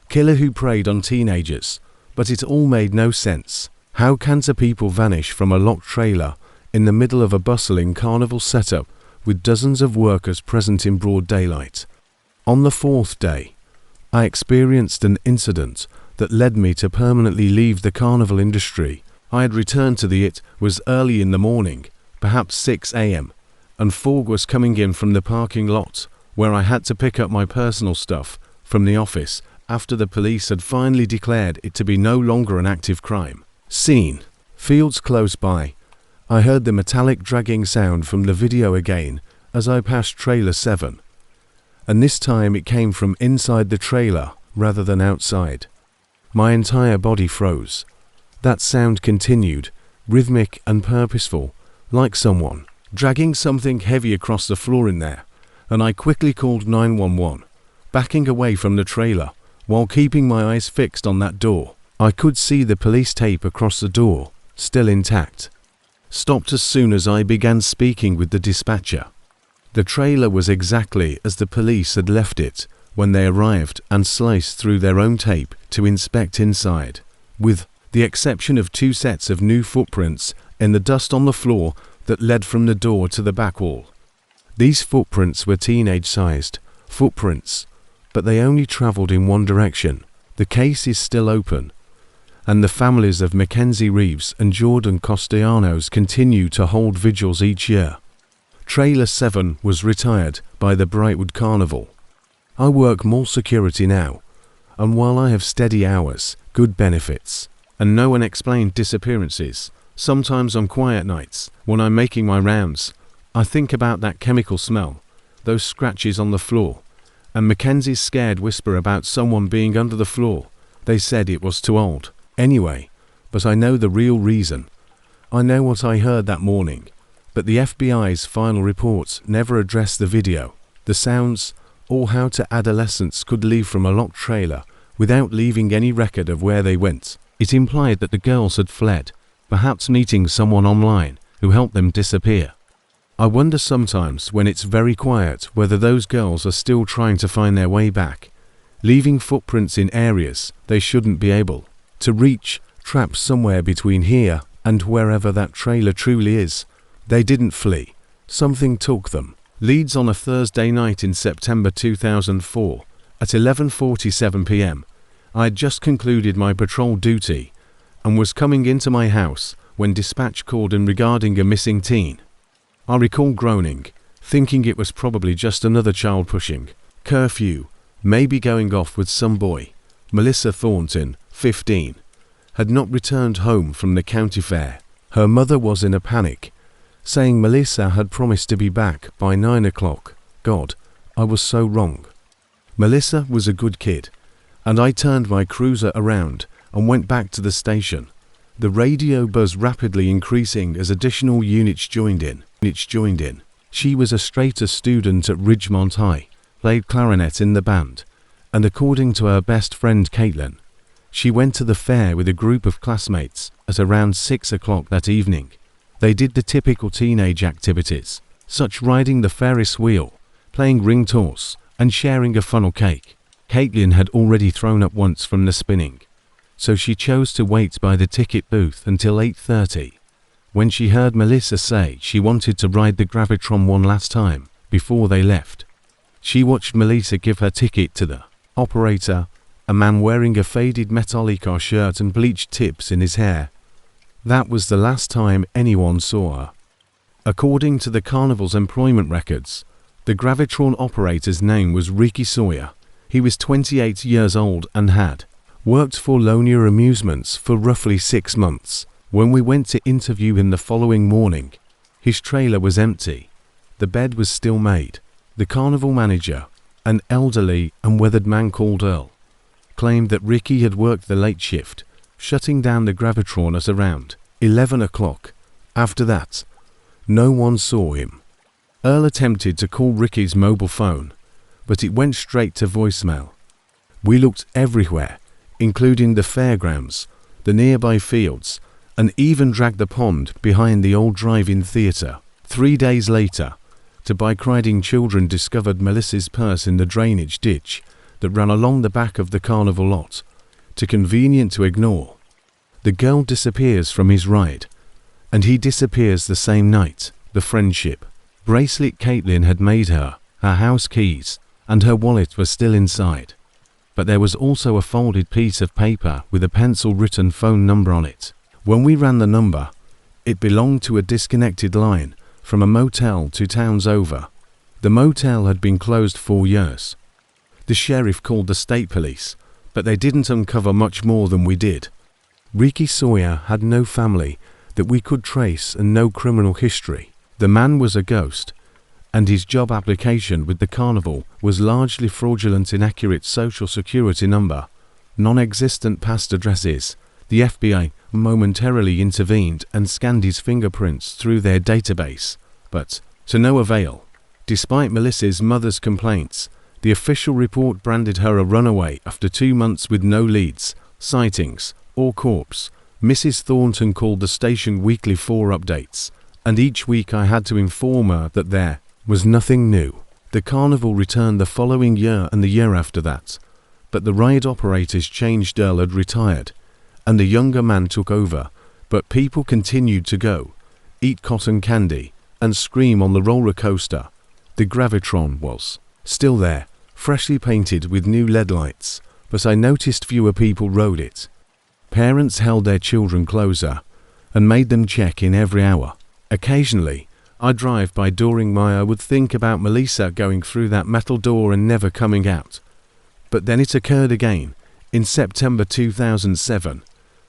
Killer who preyed on teenagers, but it all made no sense. How can two people vanish from a locked trailer in the middle of a bustling carnival setup with dozens of workers present in broad daylight? On the 4th day, I experienced an incident that led me to permanently leave the carnival industry. I had returned to it was early in the morning, perhaps 6 a.m., and fog was coming in from the parking lot, where I had to pick up my personal stuff from the office after the police had finally declared it to be no longer an active crime. Scene: fields close by. I heard the metallic dragging sound from the video again as I passed trailer 7, and this time it came from inside the trailer rather than outside. My entire body froze. That sound continued, rhythmic and purposeful, like someone dragging something heavy across the floor in there, and I quickly called 911, backing away from the trailer while keeping my eyes fixed on that door. I could see the police tape across the door, still intact. Stopped as soon as I began speaking with the dispatcher. The trailer was exactly as the police had left it when they arrived and sliced through their own tape to inspect inside, with the exception of 2 sets of new footprints in the dust on the floor that led from the door to the back wall. These footprints were teenage-sized footprints, but they only traveled in one direction. The case is still open, and the families of Mackenzie Reeves and Jordan Castellanos continue to hold vigils each year. Trailer 7 was retired by the Brightwood Carnival. I work more security now, and while I have steady hours, good benefits, and no unexplained disappearances, sometimes on quiet nights, when I'm making my rounds, I think about that chemical smell, those scratches on the floor, and Mackenzie's scared whisper about someone being under the floor. They said it was too old. Anyway, but I know the real reason. I know what I heard that morning, but the FBI's final reports never addressed the video, the sounds, or how two adolescents could leave from a locked trailer without leaving any record of where they went. It implied that the girls had fled, perhaps meeting someone online who helped them disappear. I wonder sometimes when it's very quiet whether those girls are still trying to find their way back, leaving footprints in areas they shouldn't be able to reach, trapped somewhere between here and wherever that trailer truly is. They didn't flee. Something took them. Leeds on a Thursday night in September 2004 at 11:47 p.m. I had just concluded my patrol duty and was coming into my house when dispatch called in regarding a missing teen. I recall groaning, thinking it was probably just another child pushing curfew, maybe going off with some boy. Melissa Thornton, 15, had not returned home from the county fair. Her mother was in a panic, saying Melissa had promised to be back by 9 o'clock. God, I was so wrong. Melissa was a good kid, and I turned my cruiser around and went back to the station, the radio buzz rapidly increasing as additional units joined in. She was a straight-A student at Ridgemont High, played clarinet in the band, and according to her best friend Caitlin, she went to the fair with a group of classmates at around 6 o'clock that evening. They did the typical teenage activities, such riding the Ferris wheel, playing ring toss, and sharing a funnel cake. Caitlin had already thrown up once from the spinning, so she chose to wait by the ticket booth until 8:30. When she heard Melissa say she wanted to ride the Gravitron one last time before they left, she watched Melissa give her ticket to the operator, a man wearing a faded Metallica shirt and bleached tips in his hair. That was the last time anyone saw her. According to the Carnival's employment records, the Gravitron operator's name was Ricky Sawyer. He was 28 years old and had worked for Lonia Amusements for roughly 6 months. When we went to interview him the following morning, his trailer was empty. The bed was still made. The carnival manager, An elderly and weathered man called Earl claimed that Ricky had worked the late shift, shutting down the Gravitron at around 11 o'clock. After that, no one saw him. Earl attempted to call Ricky's mobile phone, but it went straight to voicemail. We looked everywhere, including the fairgrounds, the nearby fields, and even dragged the pond behind the old drive-in theatre. 3 days later, two bike-riding children discovered Melissa's purse in the drainage ditch that ran along the back of the carnival lot. Too convenient to ignore. The girl disappears from his ride, and he disappears the same night. The friendship bracelet Caitlin had made her house keys, and her wallet was still inside. But there was also a folded piece of paper with a pencil-written phone number on it. When we ran the number, it belonged to a disconnected line from a motel 2 towns over. The motel had been closed 4 years. The sheriff called the state police, but they didn't uncover much more than we did. Ricky Sawyer had no family that we could trace and no criminal history. The man was a ghost, and his job application with the carnival was largely fraudulent, inaccurate social security number, non-existent past addresses. The FBI momentarily intervened and scanned his fingerprints through their database, but to no avail. Despite Melissa's mother's complaints, the official report branded her a runaway after 2 months with no leads, sightings, or corpse. Mrs. Thornton called the station weekly for updates, and each week I had to inform her that there was nothing new. The carnival returned the following year and the year after that, but the ride operators changed. Earl had retired, and a younger man took over, but people continued to go, eat cotton candy, and scream on the roller coaster. The Gravitron was still there, freshly painted with new LED lights, but I noticed fewer people rode it. Parents held their children closer and made them check in every hour. Occasionally, I'd drive by during I would think about Melissa going through that metal door and never coming out. But then it occurred again, in September 2007,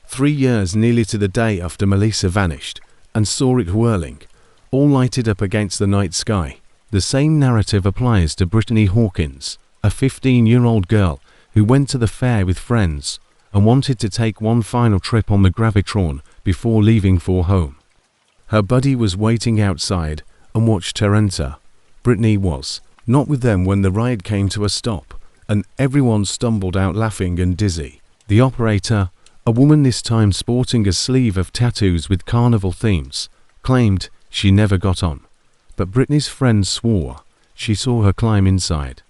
3 years nearly to the day after Melissa vanished, and saw it whirling, all lighted up against the night sky. The same narrative applies to Brittany Hawkins, a 15-year-old girl who went to the fair with friends and wanted to take one final trip on the Gravitron before leaving for home. Her buddy was waiting outside and watched her enter. Brittany was not with them when the ride came to a stop, and everyone stumbled out laughing and dizzy. The operator, a woman this time sporting a sleeve of tattoos with carnival themes, claimed she never got on, but Brittany's friends swore she saw her climb inside.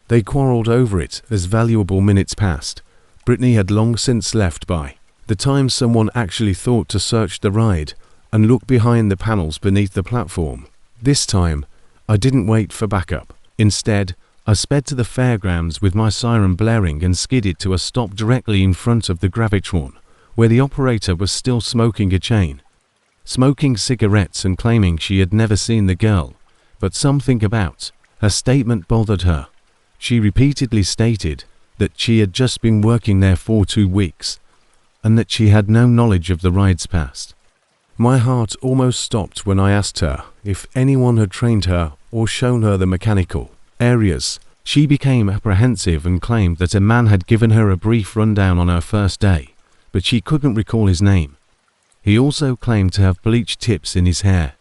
They quarreled over it as valuable minutes passed. Brittany had long since left by the time someone actually thought to search the ride and look behind the panels beneath the platform. This time, I didn't wait for backup. Instead, I sped to the fairgrounds with my siren blaring and skidded to a stop directly in front of the Gravitron, where the operator was still smoking a chain, smoking cigarettes and claiming she had never seen the girl, but something about her statement bothered her. She repeatedly stated that she had just been working there for 2 weeks, and that she had no knowledge of the ride's past. My heart almost stopped when I asked her if anyone had trained her or shown her the mechanical areas. She became apprehensive and claimed that a man had given her a brief rundown on her first day, but she couldn't recall his name. He also claimed to have bleach tips in his hair.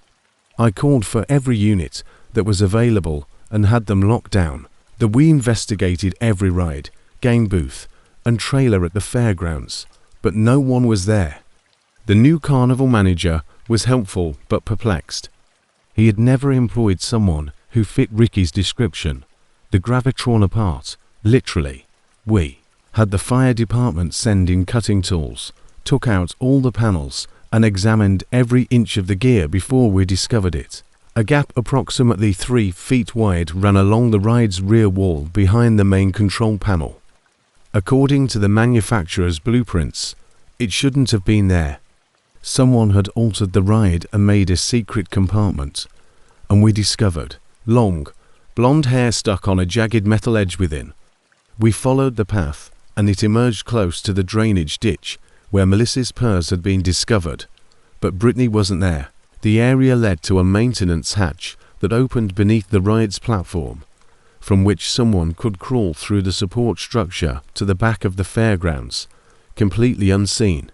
I called for every unit that was available and had them locked down. We investigated every ride, game booth, and trailer at the fairgrounds, but no one was there. The new carnival manager was helpful but perplexed. He had never employed someone who fit Ricky's description. The Gravitron apart, literally. We had the fire department send in cutting tools, took out all the panels, and examined every inch of the gear before we discovered it. A gap approximately 3 feet wide ran along the ride's rear wall behind the main control panel. According to the manufacturer's blueprints, it shouldn't have been there. Someone had altered the ride and made a secret compartment, and we discovered long, blonde hair stuck on a jagged metal edge within. We followed the path, and it emerged close to the drainage ditch where Melissa's purse had been discovered, but Brittany wasn't there. The area led to a maintenance hatch that opened beneath the ride's platform. from which someone could crawl through the support structure to the back of the fairgrounds, completely unseen.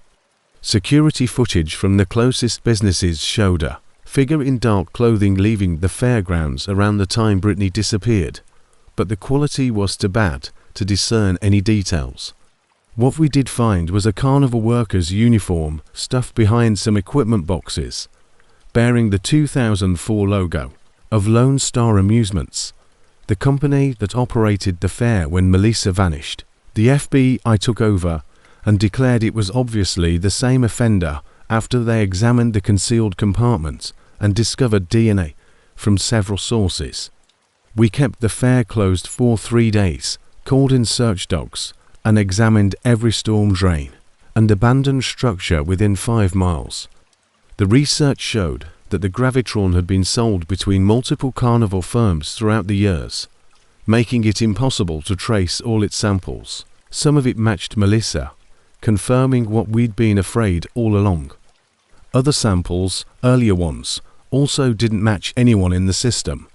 Security footage from the closest businesses showed a figure in dark clothing leaving the fairgrounds around the time Britney disappeared, but the quality was too bad to discern any details. What we did find was a carnival worker's uniform stuffed behind some equipment boxes, bearing the 2004 logo of Lone Star Amusements, the company that operated the fair when Melissa vanished. The FBI took over and declared it was obviously the same offender after they examined the concealed compartment and discovered DNA from several sources. We kept the fair closed for 3 days, called in search dogs, and examined every storm drain and abandoned structure within 5 miles. The research showed that the Gravitron had been sold between multiple carnival firms throughout the years, making it impossible to trace all its samples. Some of it matched Melissa, confirming what we'd been afraid all along. Other samples, earlier ones, also didn't match anyone in the system.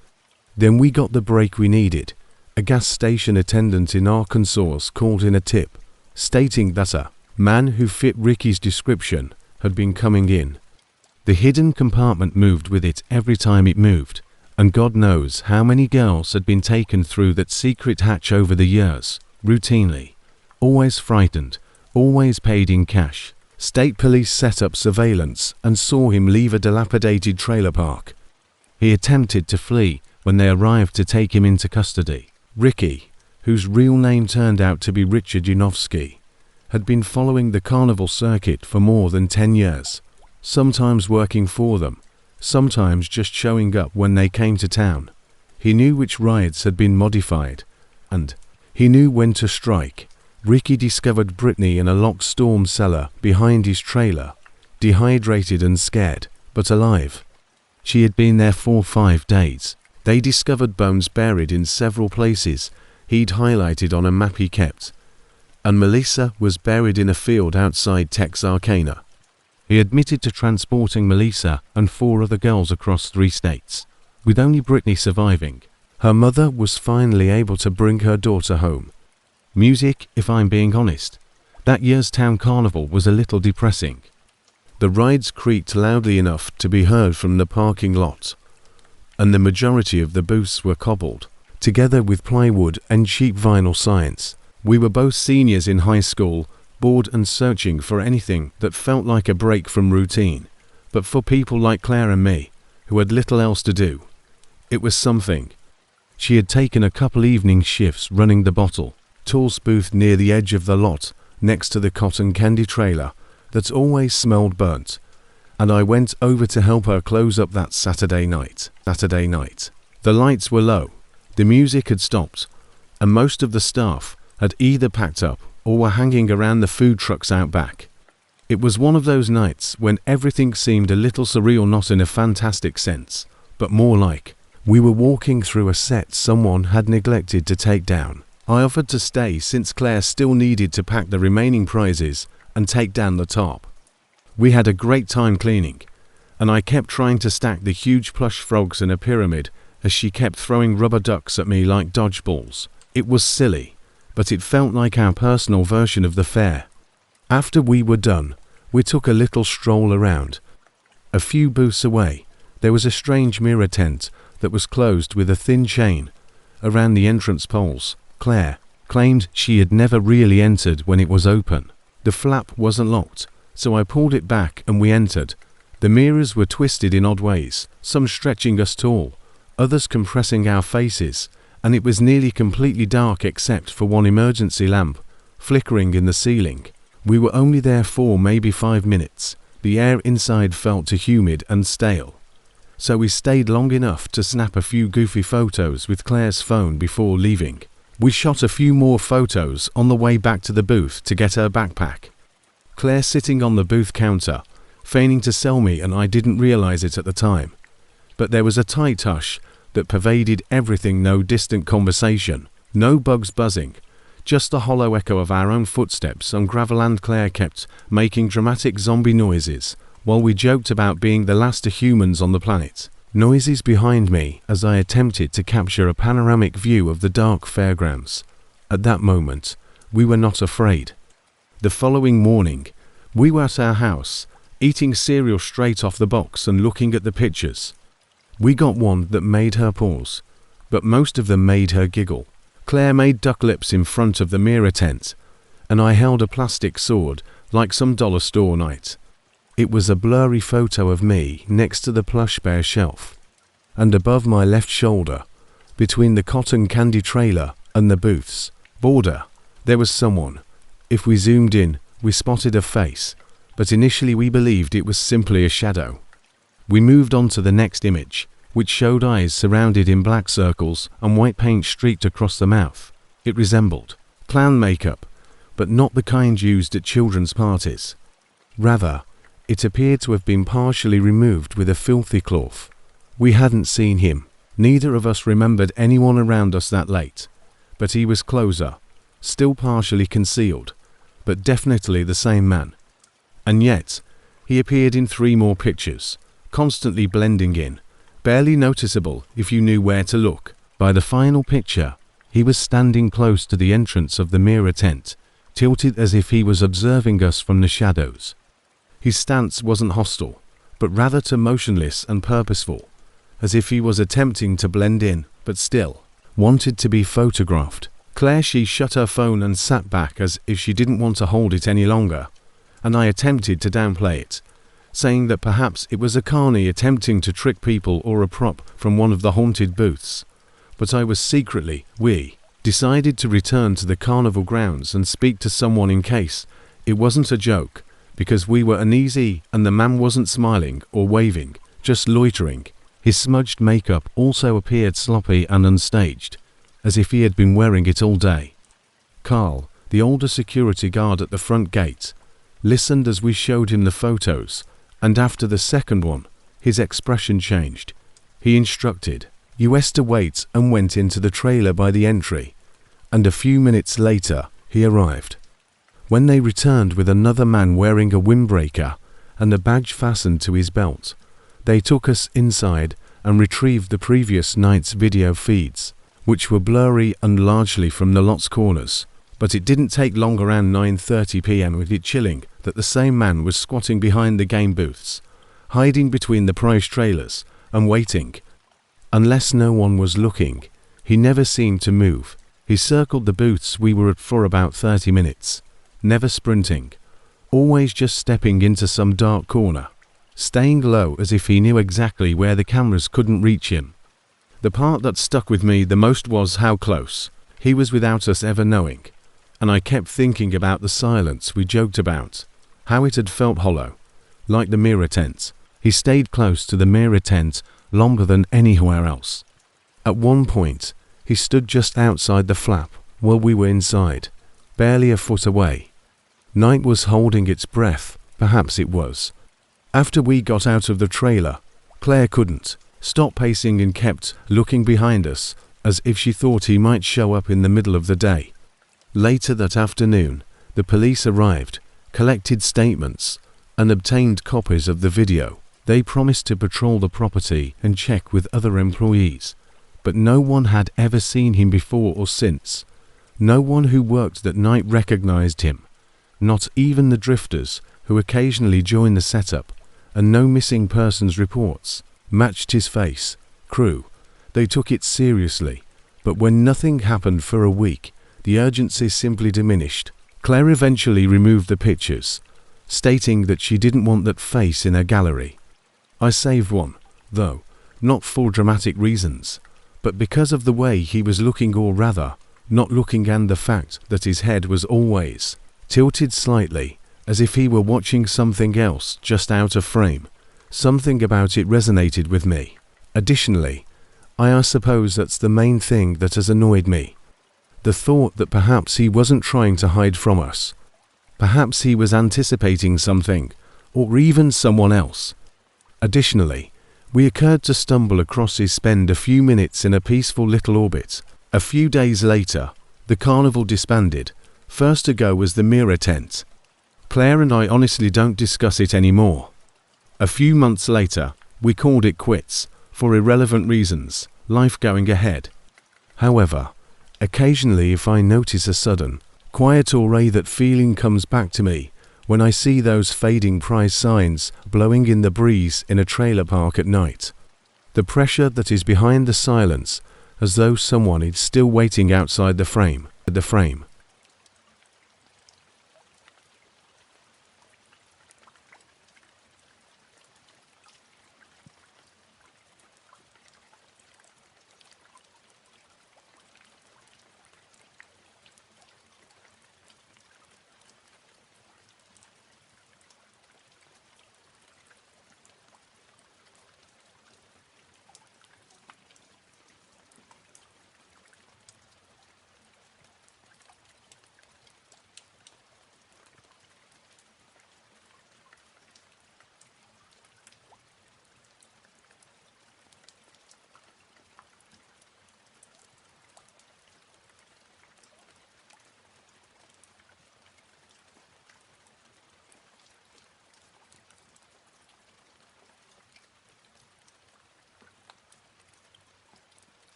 Then we got the break we needed. A gas station attendant in Arkansas called in a tip, stating that a man who fit Ricky's description had been coming in. The hidden compartment moved with it every time it moved, and God knows how many girls had been taken through that secret hatch over the years, routinely. Always frightened, always paid in cash. State police set up surveillance and saw him leave a dilapidated trailer park. He attempted to flee when they arrived to take him into custody. Ricky, whose real name turned out to be Richard Yanofsky, had been following the carnival circuit for more than 10 years, sometimes working for them, sometimes just showing up when they came to town. He knew which rides had been modified, and he knew when to strike. Ricky discovered Britney in a locked storm cellar behind his trailer, dehydrated and scared, but alive. She had been there for 5 days. They discovered bones buried in several places he'd highlighted on a map he kept, and Melissa was buried in a field outside Texarkana. He admitted to transporting Melissa and 4 other girls across 3 states, with only Britney surviving. Her mother was finally able to bring her daughter home. Music, if I'm being honest. That year's town carnival was a little depressing. The rides creaked loudly enough to be heard from the parking lot, and the majority of the booths were cobbled together with plywood and cheap vinyl signs. We were both seniors in high school, bored and searching for anything that felt like a break from routine. But for people like Claire and me, who had little else to do, it was something. She had taken a couple evening shifts running the Bottle Tools booth near the edge of the lot, next to the cotton candy trailer that always smelled burnt, and I went over to help her close up that Saturday night. The lights were low, the music had stopped, and most of the staff had either packed up or were hanging around the food trucks out back. It was one of those nights when everything seemed a little surreal, not in a fantastic sense, but more like we were walking through a set someone had neglected to take down. I offered to stay since Claire still needed to pack the remaining prizes and take down the top. We had a great time cleaning, and I kept trying to stack the huge plush frogs in a pyramid as she kept throwing rubber ducks at me like dodgeballs. It was silly, but it felt like our personal version of the fair. After we were done, we took a little stroll around. A few booths away, there was a strange mirror tent that was closed with a thin chain around the entrance poles. Claire claimed she had never really entered when it was open. The flap wasn't locked, so I pulled it back and we entered. The mirrors were twisted in odd ways, some stretching us tall, others compressing our faces, and it was nearly completely dark except for one emergency lamp flickering in the ceiling. We were only there for maybe 5 minutes. The air inside felt too humid and stale, so we stayed long enough to snap a few goofy photos with Claire's phone before leaving. We shot a few more photos on the way back to the booth to get her backpack. Claire sitting on the booth counter, feigning to sell me, and I didn't realize it at the time. But there was a tight hush that pervaded everything, no distant conversation, no bugs buzzing, just the hollow echo of our own footsteps on gravel, and Claire kept making dramatic zombie noises while we joked about being the last of humans on the planet. Noises behind me as I attempted to capture a panoramic view of the dark fairgrounds. At that moment, we were not afraid. The following morning, we were at our house, eating cereal straight off the box and looking at the pictures. We got one that made her pause, but most of them made her giggle. Claire made duck lips in front of the mirror tent, and I held a plastic sword like some dollar store knight. It was a blurry photo of me next to the plush bear shelf, and above my left shoulder, between the cotton candy trailer and the booths border, there was someone. If we zoomed in, we spotted a face, but initially we believed it was simply a shadow. We moved on to the next image, which showed eyes surrounded in black circles and white paint streaked across the mouth. It resembled clown makeup, but not the kind used at children's parties. Rather, it appeared to have been partially removed with a filthy cloth. We hadn't seen him. Neither of us remembered anyone around us that late, but he was closer, still partially concealed, but definitely the same man. And yet, he appeared in 3 more pictures, constantly blending in, barely noticeable if you knew where to look. By the final picture, he was standing close to the entrance of the mirror tent, tilted as if he was observing us from the shadows. His stance wasn't hostile, but rather motionless and purposeful, as if he was attempting to blend in, but still wanted to be photographed. Claire, she shut her phone and sat back as if she didn't want to hold it any longer, and I attempted to downplay it, saying that perhaps it was a carny attempting to trick people or a prop from one of the haunted booths. But I was secretly, we decided to return to the carnival grounds and speak to someone in case it wasn't a joke, because we were uneasy and the man wasn't smiling or waving, just loitering. His smudged makeup also appeared sloppy and unstaged, as if he had been wearing it all day. Carl, the older security guard at the front gate, listened as we showed him the photos, and after the second one, his expression changed. He instructed us to wait and went into the trailer by the entry, and a few minutes later he arrived. When they returned with another man wearing a windbreaker and a badge fastened to his belt, they took us inside and retrieved the previous night's video feeds, which were blurry and largely from the lot's corners. But it didn't take long, around 9:30 p.m. with it chilling, that the same man was squatting behind the game booths, hiding between the prize trailers and waiting. Unless no one was looking, he never seemed to move. He circled the booths we were at for about 30 minutes, never sprinting, always just stepping into some dark corner, staying low as if he knew exactly where the cameras couldn't reach him. The part that stuck with me the most was how close he was without us ever knowing, and I kept thinking about the silence we joked about, how it had felt hollow, like the mirror tent. He stayed close to the mirror tent longer than anywhere else. At one point, he stood just outside the flap while we were inside, barely a foot away. Night was holding its breath, perhaps it was. After we got out of the trailer, Claire couldn't stop pacing and kept looking behind us as if she thought he might show up in the middle of the day. Later that afternoon, the police arrived, collected statements, and obtained copies of the video. They promised to patrol the property and check with other employees, but no one had ever seen him before or since. No one who worked that night recognized him, not even the drifters who occasionally joined the setup, and no missing persons reports matched his face. Crew, they took it seriously, but when nothing happened for a week, the urgency simply diminished. Claire eventually removed the pictures, stating that she didn't want that face in her gallery. I saved one, though, not for dramatic reasons, but because of the way he was looking, or rather, not looking, and the fact that his head was always tilted slightly, as if he were watching something else just out of frame. Something about it resonated with me. Additionally, I suppose that's the main thing that has annoyed me. The thought that perhaps he wasn't trying to hide from us. Perhaps he was anticipating something, or even someone else. Additionally, we occurred to stumble across his spend a few minutes in a peaceful little orbit. A few days later, the carnival disbanded. First to go was the mirror tent. Claire and I honestly don't discuss it anymore. A few months later, we called it quits, for irrelevant reasons, life going ahead. However, occasionally if I notice a sudden, quiet aura, that feeling comes back to me when I see those fading prize signs blowing in the breeze in a trailer park at night. The pressure that is behind the silence, as though someone is still waiting outside the frame.